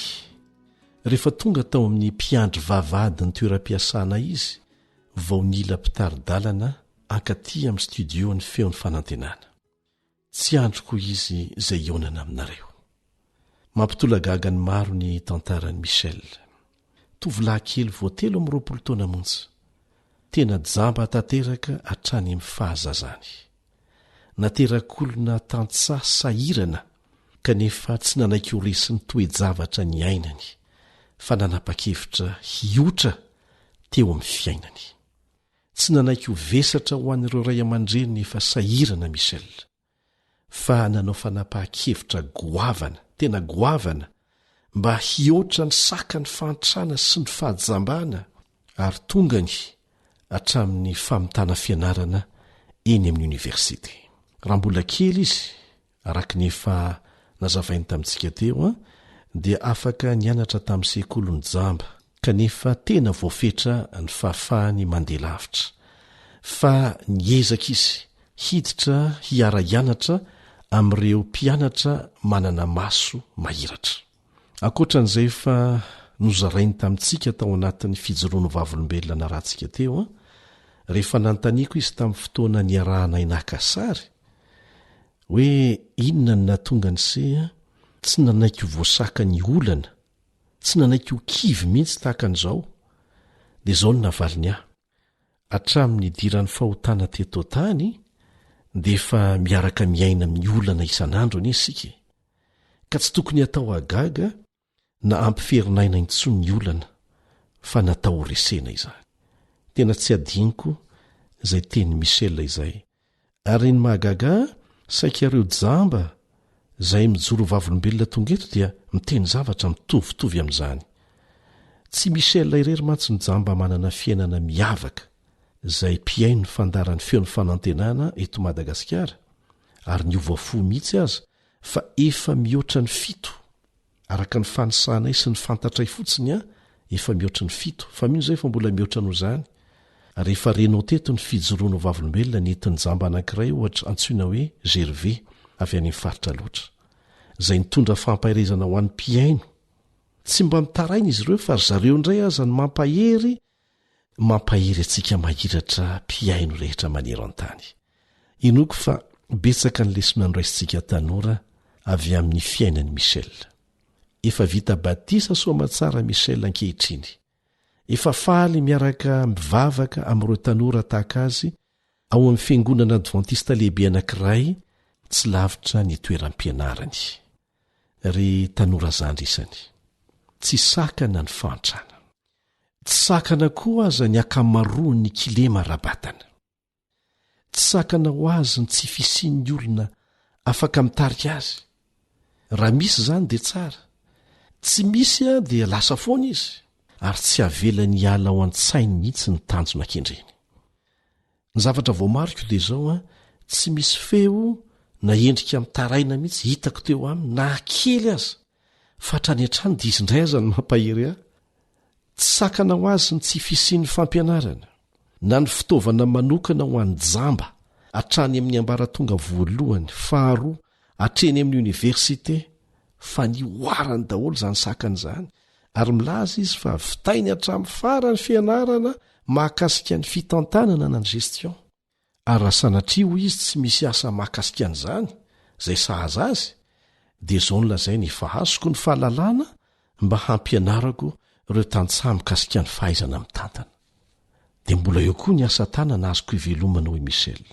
Rehefa tonga tao amin'ny mpiandry vavady ny toeram-piasana izy vao nila mpitaridalana ankaty amin'ny studio ny feon'ny fanantenana. Tsy androko izy izay ionana aminareo. Mampitolagaga ny maro ny tantaran'i Michel. Tovolahy kely voatelo amin'ny 20 taona monja. Tena jamba tanteraka hatrany amin'ny fahazazany. Naterak'olona tantsaha sahirana kanefa tsy nanaiky ho resy ny toe-javatra ny ainany fa nanapa-kevitra hiotra teo amin'ny fiainany. Tsy nanaiky ho vesatra ho an'ireo ray aman-dreny efa sahirana Michel. Fa nanao fanapahan-kevitra goavana, tena goavana mba hiotra ny saka ny fantrana sy ny fahajambana ary tongany hatramin'ny famitana fianarana eny amin'ny oniversite. raha mbola kely izy araka nefa nazavainy tamintsika teo a dia afaka nianatra tamin'ny sekolony jamba kanefa tena voafetra ny fahafahany mandeha lavitra fa niezaka izy hiditra hiara-ianatra amin'ireo mpianatra manana maso mahiratra akoatran'izay fa nozarainy tamintsika tao anatin'ny fijoroano vavolombelona na rahantsika teo a rehefa nanontaniako izy tamin'ny fotoana niarahana inakasary hoe inona ny natonga ny seha tsy nanaiky ho voasaka ny olana tsy nanaiky ho kivy mihitsy tahaka an'izao dia izao ny navaliny ahy hatramin'ny idiran'ny fahotana teto tany dia efa miaraka miaina amin'ny olana isan'andro anie isika ka tsy tokony hatao agaga na ampiferinayna intsony ny olana fa natao horesena izany tena tsy adiniko izay teny Michel izay ary ny mahagaga saika ireo jamba izay mijoro vavolombelona tongeto dia miteny zavatra mitovitovy amin'izany tsy Michel irery mantsy ny jamba manana fiainana miavaka izay mpiaino ny fandaran'ny feon'ny fanantenana eto Madagasikara ary ny ovafo mihitsy aza fa efa mihoatra ny 7 araka ny fanisanay sy ny fantatray fotsiny a efa mihoatra ny 7 fa mino izay fa mbola mihoatra noho izany rehefa renao teto ny fijoroano vavolombelona nentiny jamba anankiray ohatra antsoina hoe Gervais avy any amin'ny faritra loatra izay nitondra fampahirezana ho an'ny mpiaino tsy mba mitaraina izy ireo fa ry zareo indray aza ny mampahery antsika mahiratra mpiaino rehetra manero an-tany inoko fa betsaka ny lesona nyraisintsika tanora avy amin'ny fiainan'i Michel efa vita batisa soamatsara Michel ankehitriny efa faly miaraka mivavaka amin'ireo tanora tahaka azy ao amin'ny fiangonana advantista lehibe anankiray tsy lavitra ny toeram-pianarany ry tanora zandrisany tsy sakana ny fantrana tsy sakana koa aza ny akamaroany ny kilema rabatana tsy sakana ho azy ny tsy fisian'ny olona afaka mitarika azy raha misy izany dia tsara tsy misy a dia lasa foana izy ary tsy avela ny ala ao an-tsainy mihitsy ny tanjona kendreny ny zavatra voamariko dia izao a tsy misy feo na endrika mitaraina mihitsy hitako teo aminy na kely aza fa hatrany an-trany dia izy indray aza ny mampahery ahy tsy sakana ho azy ny tsy fisian'ny fampianarana na ny fitaovana manokana ho an'ny jamba hatrany amin'ny ambaratonga voalohany faharoa hatreny amin'ny oniversite fa ny oarany daholo izany sakana izany ary milaza izy fa vitainy hatramin'ny farany fianarana mahakasika ny fitantanana na ny gestion ary raha sanatria ho izy tsy misy asa mahakasika an'izany izay sahaza azy dia izao nolazay ny efa azoko ny fahalalàna mba hampianarako ireo tantsaha mikasika ny fahaizana mitantana dia mbola eo koa ny asa tanana azoko ivelomana hoe Michel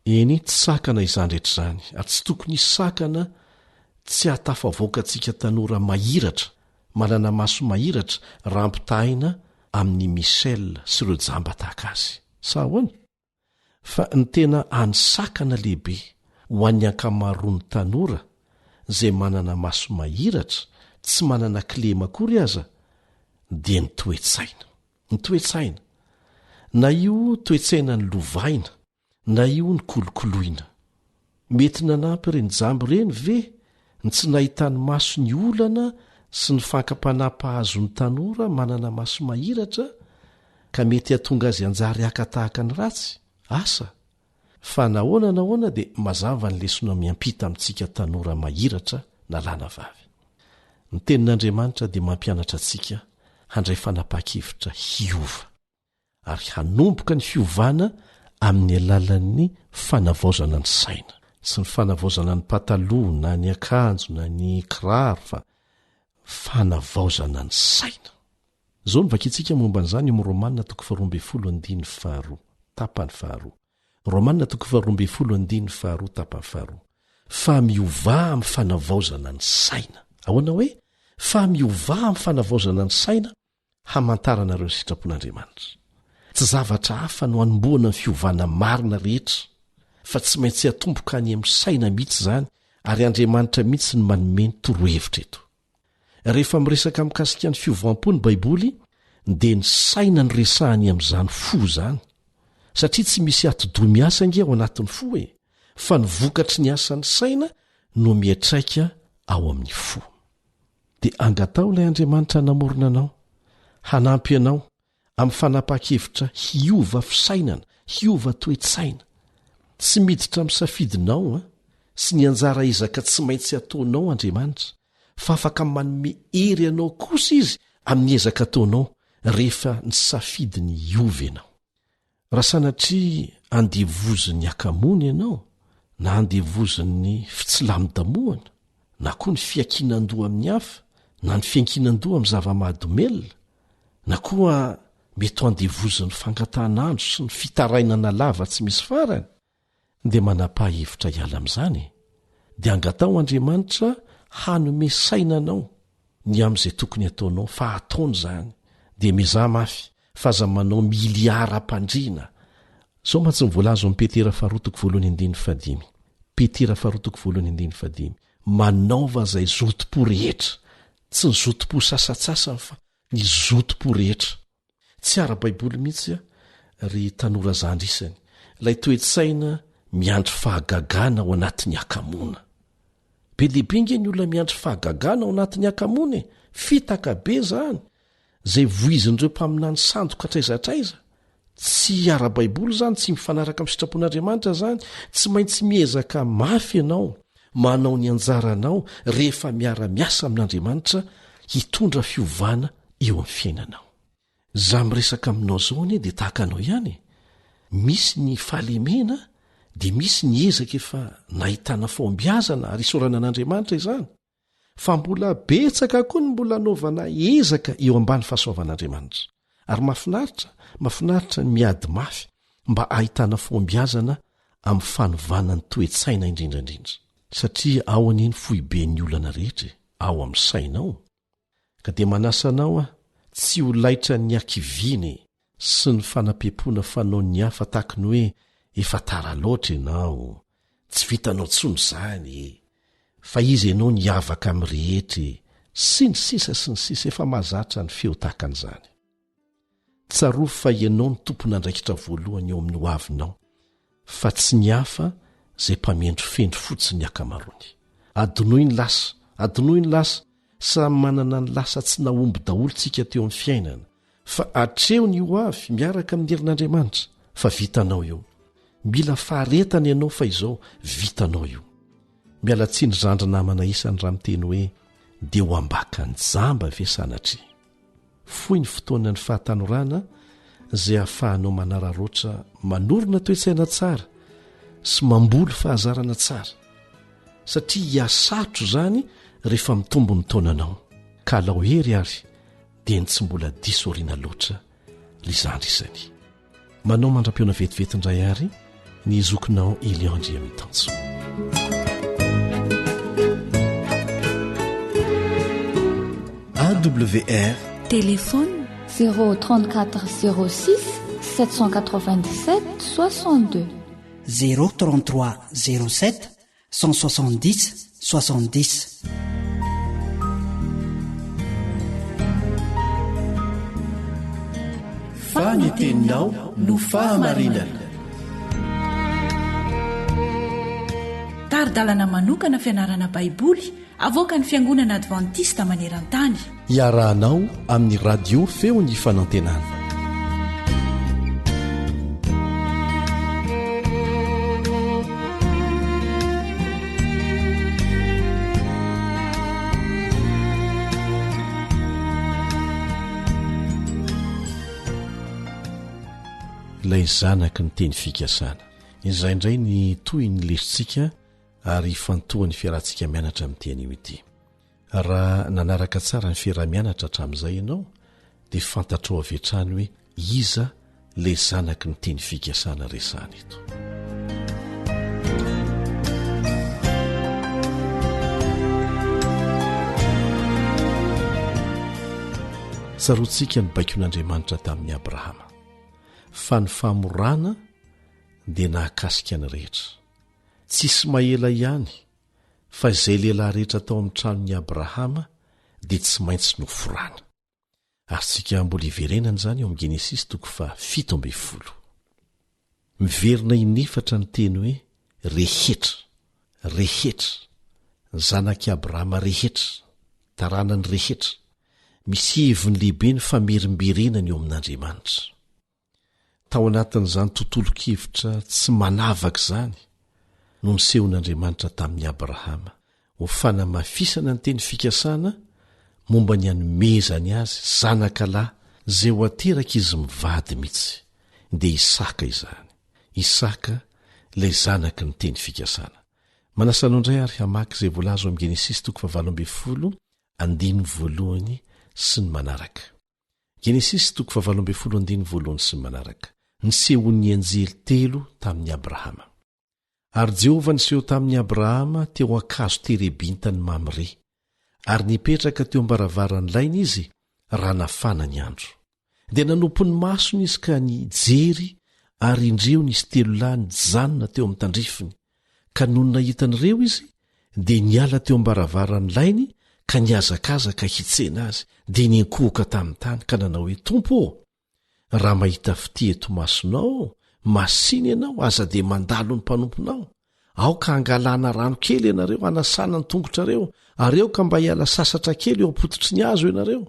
eny tsy sakana izany rehetra izany ary tsy tokony sakana tsy hatafavoaka antsika tanora mahiratra manana maso mahiratra raha mpitahina amin'ny Michel sy ireo jamba tahaka azy sahoana fa ny tena ansakana lehibe ho an'ny ankamaroany tanora izay manana maso mahiratra tsy manana kilema akory aza dia ny toetsaina na io toetsaina ny lovaina na io ny kolokoloina mety nanampy ireny jambo ireny ve ny tsy nahitany maso ny olana sy ny fankam-panampahazo ny tanora manana maso mahiratra ka mety hatonga azy anjary haka tahaka ny ratsy asa fa nahoana dia mazava ny lesona miampita amintsika tanora mahiratra na lana vavy ny tenin'Andriamanitra dia mampianatra antsika handray fanapa-kevitra hiova ary hanomboka ny fiovana amin'ny alalan'ny fanavaozana ny saina sy ny fanavaozana ny pataloha na ny akanjo na ny kiraro fa fanavaozana ny saina izao ny vakintsika momba n'izany eo Romanina 12:2 tapany 2 Romanina 12:2 tapany 2 fa miova amin'ny fanavaozana ny saina ahoana hoe fa miova amin'ny fanavaozana ny saina hamantarana ireo sitrapon'Andriamanitra tsy zavatra hafa no anomboana ny fiovana marina rehetra fa tsy maintsy hatomboka any amin'ny saina mihitsy izany ary Andriamanitra mihitsy ny manome ny torohevitra eto rehefa miresaka mikasika ny fiovam-po ny Baiboly dia ny saina ny resahany amin'izany fo izany satria tsy misy ati-doha miasa inge ao anatin'ny fo fa ny vokatry ny asan'ny saina no miatraika ao amin'ny fo. dia angatao ilay Andriamanitra namorona anao, hanampy anao amin'ny fanapaha-kevitra hiova fisainana, hiova toe-tsaina, tsy miditra amin'ny safidinao sy ny anjara ezaka tsy maintsy ataonao Andriamanitra, fa afaka manome ery anao kosa izy amin'ny ezaka ataonao rehefa ny safidiny hiova ianao. Raha sanatria andevozon'ny akamony ianao, na andevozon'ny fitsilamin-damoana, na koa ny fiankinan-doha amin'ny hafa, na ny fiankinan-doha amin'ny zava-mahadomelona, na koa mety ho andevozon'ny fangatanandro sy ny fitarainana lava tsy misy farany, dia manapa-hevitra hiala amin'izany. Dia angatao Andriamanitra hanome sainanao ny amin'izay tokony ataonao fa ataony izany, dia mizaha mafy fa aza manao miliara-pandriana. Zao matsy mivolazo amin'ny Petera 2:1-5. Petera 2:1-5. Manaova izay zotom-po rehetra, tsy ny zotom-po sasatsasany fa ny zotom-po rehetra. Tsy ara-baiboly mihitsy ry tanora zandrisany ilay toe-tsaina miandry fahagagana ao anatin'ny akamona. Be lehibe nge ny olona miandry fahagagana ao anatin'ny akamona, fitakabe zany zay voizin'ireo mpaminany sandoka atraizatraiza. Tsy ara-baiboly zany, tsy mifanaraka amin'ny sitrapon'Andriamanitra zany. Tsy maintsy miezaka mafy ianao, manao ny anjaranao rehefa miara-miasa amin'Andriamanitra hitondra fiovana eo amin'ny fiainanao. Zaho miresaka aminao zao anie dia tahaka anao ihany. Misy ny fahalemena dia misy ny ezaka efa nahitana fahombiazana ary isorana an'Andriamanitra izany, fa mbola betsaka koa ny mbola anaovana ezaka eo ambany fahasoavan'Andriamanitra. Ary mafinaritra ny miady mafy mba ahitana fahombiazana amin'ny fanovana ny toe-tsaina indrindrandrindra, satria ao aniny foiben'ny olana rehetra ao amin'ny sainao. Ka dia manasa anao tsy ho laitra ny akiviny sy ny fanampiampona fanaon'ny hafa tahaka ny hoe efa tara loatra ianao, tsy vitanao tsony izany, fa izy ianao ny avaka amin'ny rehetra, sy ny sisa efa mahazatra ny feo tahaka an'izany. Tsarofo fa ianao ny tompon'andraikitra voalohany eo amin'ny hoavinao, fa tsy ny hafa izay mpamendro fendro fotsiny ny akamarony. Adonoy ny lasa samy manana ny lasa tsy nahomby daholo tsika teo amin'ny fiainana, fa atreo ny hoavy miaraka amin'ny herin'Andriamanitra, fa vitanao io. Mila faharetana ianao fa izao vitanao io. Miala tsiny zandry namana isany raha miteny hoe dia ho ambaka ny jamba ve sanatria. Foy ny fotoana ny fahatanorana izay ahafahanao manararoatra manorona toe-tsaina tsara sy mamboly fahazarana tsara, satria hiasatro zany rehefa mitombo ny taonanao. Ka lao hery ary dia ny tsy mbola diso oriana loatra lizandry isany. Manao mandram-peona vetivetindray ary ny zokinao Eliandria Mitanso. AWR téléphone 034 06 797 62 033 07 170 70. Faniteninao no fahamarinana. Taridalana manokana fianarana baiboly avoaka ny Fiangonana Adventista maneran-tany. Iarahanao amin'ny radio feo ny fanantenana. Ilay zanaka ny teny fikasana. Izay indray ny toy ny lesitsika ary fantohan'ny fiarahantsika mianatra amin'ny teny ity. Raha nanaraka tsara ny fiarah-mianatra hatramin'izay ianao dia fantatrao avy hatrany hoe iza lay zanaky ny teny fikasana resana eto. Tsaroantsika ny baikon'Andriamanitra tamin'ny Abrahama, fa ny famorana dia nahakasika ny rehetra. Tsisy mahela ihany fa izay lehilahy rehetra tao amin'ny tranon'i Abrahama dia tsy maintsy noforana. Ary tsika mbola iverenana izany eo amin'ny Genesis 7:10. Miverina inefatra ny teny hoe rehetra zanaky abrahama rehetra taranany rehetra misy heviny lehibe ny famerimberenany eo amin'andriamanitra. Tao anatin'izany tontolo-kevitra tsy manavaka zany no nisehon'andriamanitra tamin'ny abrahama ho fanamafisana ny teny fikasana momba ny anomezany azy zanakalahy zay ho ateraka izy mivady mihitsy dia Isaka izany. Isaka ilay zanaky ny teny fikasana. Manasano indray ary hamaky izay voalazo amin'ny Genesis 7:1 sy ny manaraka. Genesis 7:1 sy ny manaraka. Nisehon'ny anjely 3 tamin'ny Abrahama. Ary Jehova niseho tamin'ny Abrahama teo ankazo terebintany Mamre, ary nipetraka teo am-baravarany lainy izy raha nafana ny andro. Dia nanompo ny masony izy ka nijery, ary indreo nisy 3 lahy nijanona teo amin'ny tandrifiny. Ka noho nahitan'ireo izy dia niala teo am-baravarany lainy ka niazakazaka hitsena azy, dia ninkohoka tamin'ny tany ka nanao hoe, Tompo, raha mahita fity eto masonao, masiny ianao, aza dia mandalo ny mpanomponao. Aoka angalana rano kely ianareo, anasana ny tongotrareo, ary eo ka mba hiala sasatra kely eo ampototry ny azo ianareo.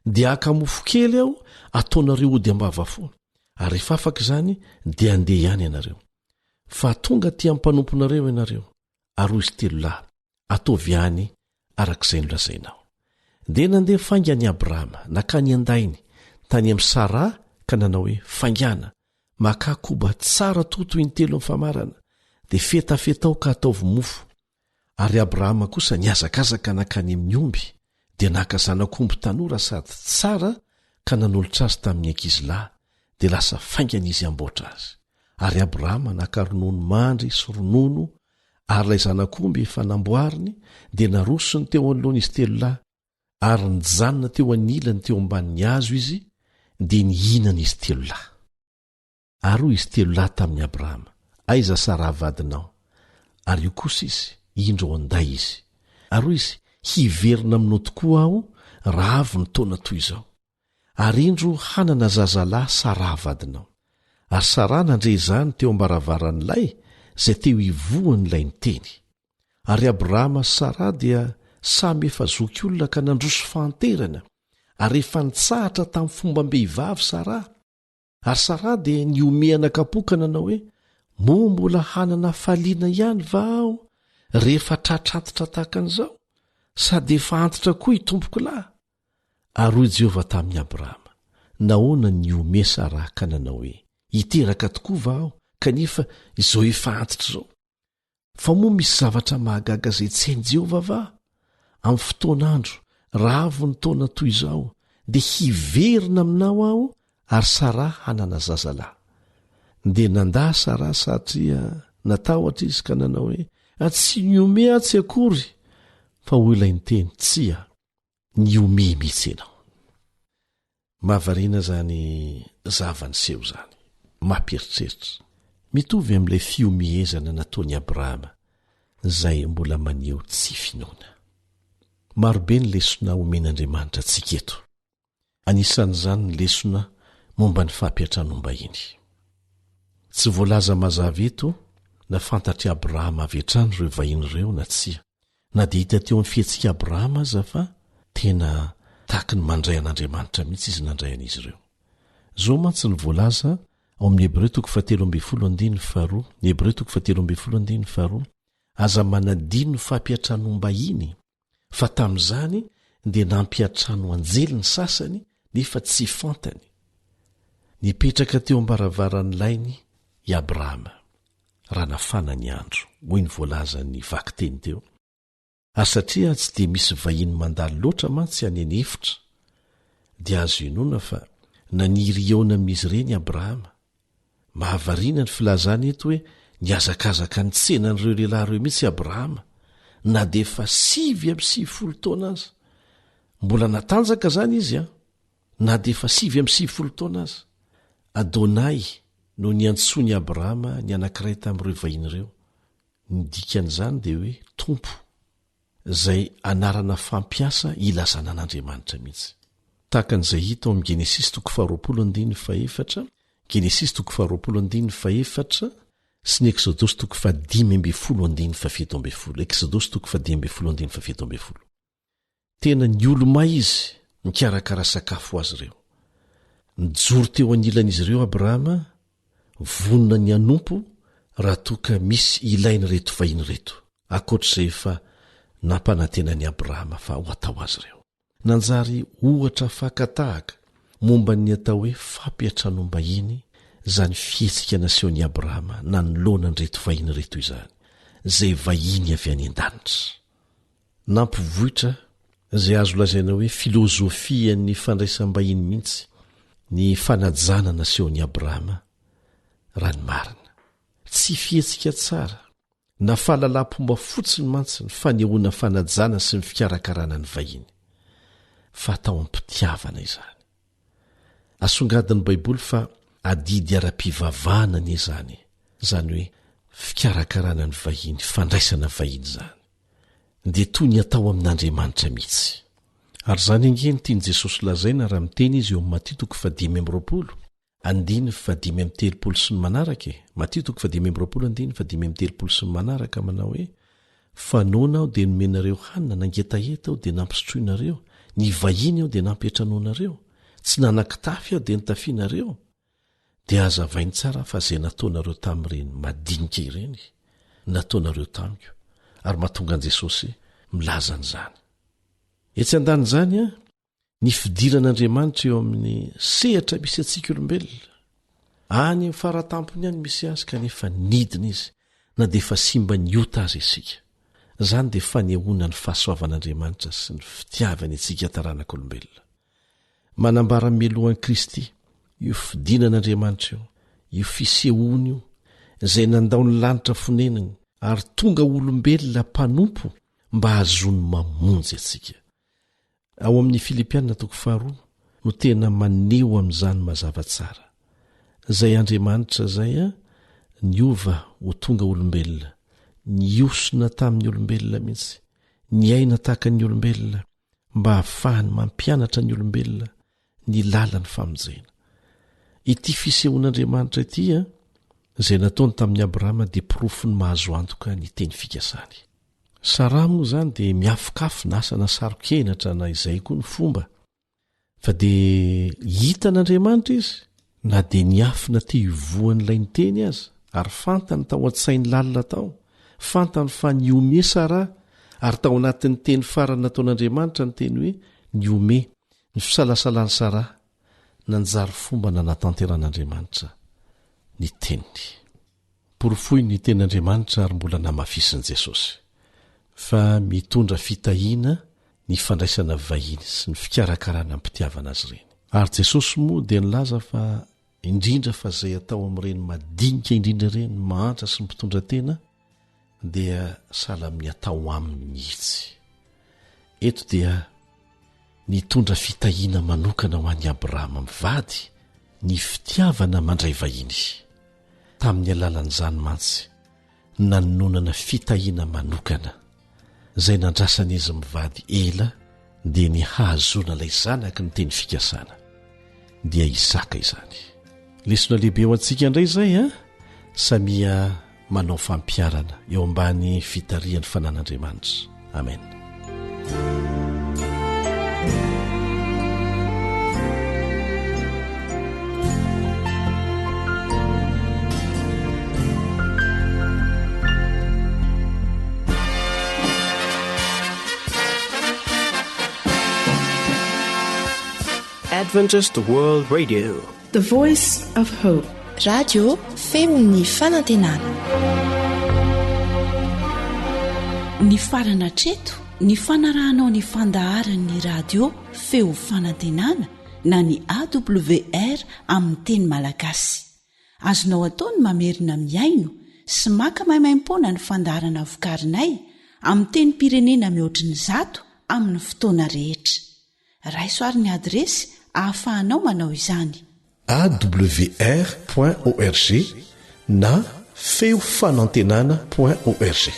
Dia aka mofo kely aho ataonareo ody ambava foana, ary rehefa afaka izany dia andeha ihany ianareo. Fa tonga ty ampanomponareo ianareo, ary hoy izy 3 lahy, ataovy ihany arak'izay nolazainao. Dia nandeha faingany Abrahama nakany andainy tany amin'ny Sara ka nanao hoe, faingana, maka koba tsara toto intelo amin'ny famarana, dia fetafetao ka ataovy mofo. Ary Abrahama kosa niazakazaka nakany amin'ny omby, dia naka zanak'omby tanora sady tsara ka nanolotra azy tamin'ny ankizilahy, dia lasa faingana izy amboatra azy. Ary Abrahama naka ronono mandry sy ronono, ary ilay zanak'omby efa namboariny dia narosony teo anoloan'izy 3 lahy, ary nijanona teo anilany teo ambanin'ny hazo izy, dia nihinana izy 3 lahy. Ary hoy izy 3 lahy tamin'ny Abrahama, aiza Sara vadinao? Ary io kosa izy, indro anday izy. Ary hoy izy, hiverina aminao tokoa aho raha avy ny taona toy izao, ary indro hanana zazalahy Sara vadinao. Ary Sara nandre izany teo am-baravaran'ilay zay teo ivohan'ilay niteny. Ary Abrahama sy Sara dia samy efa zoky olona ka nandroso fanterana, ary efa nitsahatra tamin'ny fombam-behivavy Sara. Ary Sara dia niomehana kapoka nanao hoe, moa mbola hanana faliana ihany va aho rehefa tratratotra tahaka an'izao, sady efa antitra koa i tompoko lahy. Ary hoy Jehova tamin'ny Abrahama, nahoana niome Sara ka nanao hoe, hiteraka tokoa va aho kanefa izao efa antitra izao? Fa moa misy zavatra mahagaga izay tsy hain' Jehova va? Amin'ny fotoan'andro raha avy ny taona toy izao dia hiverina aminao aho ary Sara hanana zazalahy. Dia nandà Sara satria natahotra izy ka nanao hoe, tsy niome aho tsy akory. Fa hoy ilay niteny, tsia, niome mihitsy ianao. Mahavariana zany zava-niseho zany, mampieritreritra, mitovy amin'ilay fiomehezana nataon'i Abrahama izay mbola maneho tsy finoana. Marobe ny lesona omen'Andriamanitra antsika eto. Anisan'izany ny lesona momba ny fampiatranom-bahiny. Tsy voalaza mazava eto na fantatry Abrahama avy hatrany ireo vahiny ireo na tsia, na dia hita teo amin'ny fihetsika Abrahama aza fa tena tahaka ny mandray an'Andriamanitra mihitsy izy nandray an'izy ireo. Zao mantsy ny voalaza ao amin'ny Hebreo 13:2, ny Hebreo 13:2, aza manadino ny fampiatranom-bahiny, fa tamin'izany dia nampiatrano anjely ny sasany nefa tsy fantany. Nipetraka teo am-baravaran'ny lainy i Abrahama raha nafana ny andro, hoy ny voalazan'ny vaky teny teo. Ary satria tsy dia misy vahiny mandalo loatra mantsy any anefitra, dia azo inona fa naniry eona amin'izy ireny Abrahama. Mahavariana ny filazana eto hoe niazakazaka ny tsenan'ireo lehilahy ireo mihitsy Abrahama, na dia efa 7 taona aza. Mbola natanjaka zany izy na dia efa 7 taona aza. Adonay no niantsony Abrahama ny anankiray tamin'ireo vahiny ireo. Ny dikan'izany dia hoe tompo, izay anarana fampiasa ilazana an'Andriamanitra mihitsy. Tahaka an'izay hita ao amin'ny Genesis 20:4, Genesis 20:4 sy ny Exodosy 5:17. Tena ny olomay izy mikarakara sakafo azy ireo. Nijoro teo anilan'izy ireo Abrahama, vonona ny anompo raha toka misy ilainy reto vahiny reto, akoatr'izay efa nampanantenany Abrahama fa ho atao azy ireo. Nanjary ohatra fakatahaka momba ny atao hoe fampiatranom-bahiny zany fihetsika nasehon'i Abrahama nanoloana ny reto vahiny reto izany, zay vahiny avy any an-danitra. Nampivohitra zay azo lazaina hoe filôzofia ny fandraisam-bahiny mihitsy ny fanajana nasehon'i Abrahama raha ny marina. Tsy fihetsika tsara na fahalalam-pomba fotsiny mantsy ny fanehoana fanajana sy ny fikarakarana ny vahiny, fa atao ampitiavana izany. Asongadin'ny Baiboly fa adidy ara-pivavahana ny izany, zany hoe fikarakarana ny vahiny, fandraisana vahiny zany, dia toy ny atao amin'Andriamanitra mihitsy. Ary zany ingeny tiany Jesosy lazaina raha miteny izy eo amin'ny Matio 5:20, 5:17 sy ny manaraka. Matio 5:20 sy ny manaraka manao hoe: fanoana aho dia nomenareo hanina nangetaheta aho dia nampisotroinareo, ny vahiny aho dia nampietranonareo, tsy nanan-kitafy aho dia nitafianareo. Dia azavainy tsara fa zay nataonareo tamin'ireny madinika ireny nataonareo tamiko. Ary mahatonga an' Jesosy milaza an'izany. Etsy an-dan'izany ny fidiran'Andriamanitra eo amin'ny sehatra misy antsika olombelona. Any amin'ny faratampony any misy azy kanefa nidina izy na dia efa simba niota azy isika. Zany dia fanehoana ny fahasoavan'Andriamanitra sy ny fitiavany antsika taranak'olombelona. Manambara mialohan'i Kristy io fidinan'Andriamanitra io fisehoana io izay nandao ny lanitra foneniny ary tonga olombelona mpanompo mba hazony mamonjy atsika. Ao amin'ny Filipianina 4 no tena maneho amin'izany mazava tsara. Zay Andriamanitra zay niova ho tonga olombelona, niosona tamin'ny olombelona mihitsy, niaina tahaka ny olombelona mba hahafahany mampianatra ny olombelona ny lalany famonjena. Ity fisehoan'Andriamanitra ity zay nataony tamin'ny Abrahama dia pirofo ny mahazo antoka ny teny fikasany. Sara moa zany dia miafokafo na asa nasarokenatra na izay koa ny fomba, fa dia hitan'Andriamanitra izy na dia niafina te hivoan'ilay ny teny azy, ary fantany tao an-tsainy lalina tao, fantany fa niome Sara, ary tao anatin'ny teny farany nataon'Andriamanitra ny teny hoe niome. Ny fisalasalany Sara nanjary fomba nanatanteran'Andriamanitra ny teniny. Porofoy ny ten'Andriamanitra ary mbola namafisin'i Jesosy, fa mitondra fitahiana ny fandraisana vahiny sy ny fikarakarana ampitiavana azy ireny. Ary Jesosy moa dia nilaza fa indrindra fa zay atao amin'ireny madinika indrindra ireny mahantra sy mpitondra tena dia sahala amin'ny atao aminy mihitsy. Eto dia nitondra fitahiana manokana ho an'i Abrahama mivady ny fitiavana mandray vahiny. Tamin'ny alalan'izany mantsy nanonana fitahiana manokana zay nandrasana izy mivady ela dia ny hahazona ilay zanaka ny teny fikasana dia Isaka izany. Lesona lehibe ho antsika indray zay samia manao fampiarana eo ambany fitarihan'ny fanan'Andriamanitra. Amen. Adventist World Radio, the voice of hope. Radio Femon'ny Fanantenana. Ny farana treto, ny fanarahanao ny fandaharan'ny radio Feo Fanantenana na ny AWR amin'ny teny malagasy. Azonao ataony mamerina miaino sy maka maimaimpoana ny fandaharana vokarinay amin'ny teny pirenena mihoatriny 100 amin'ny fotoana rehetra. Raisoaryn'ny adresy ahafahanao manao izany: awr.org na feofanantenana.org.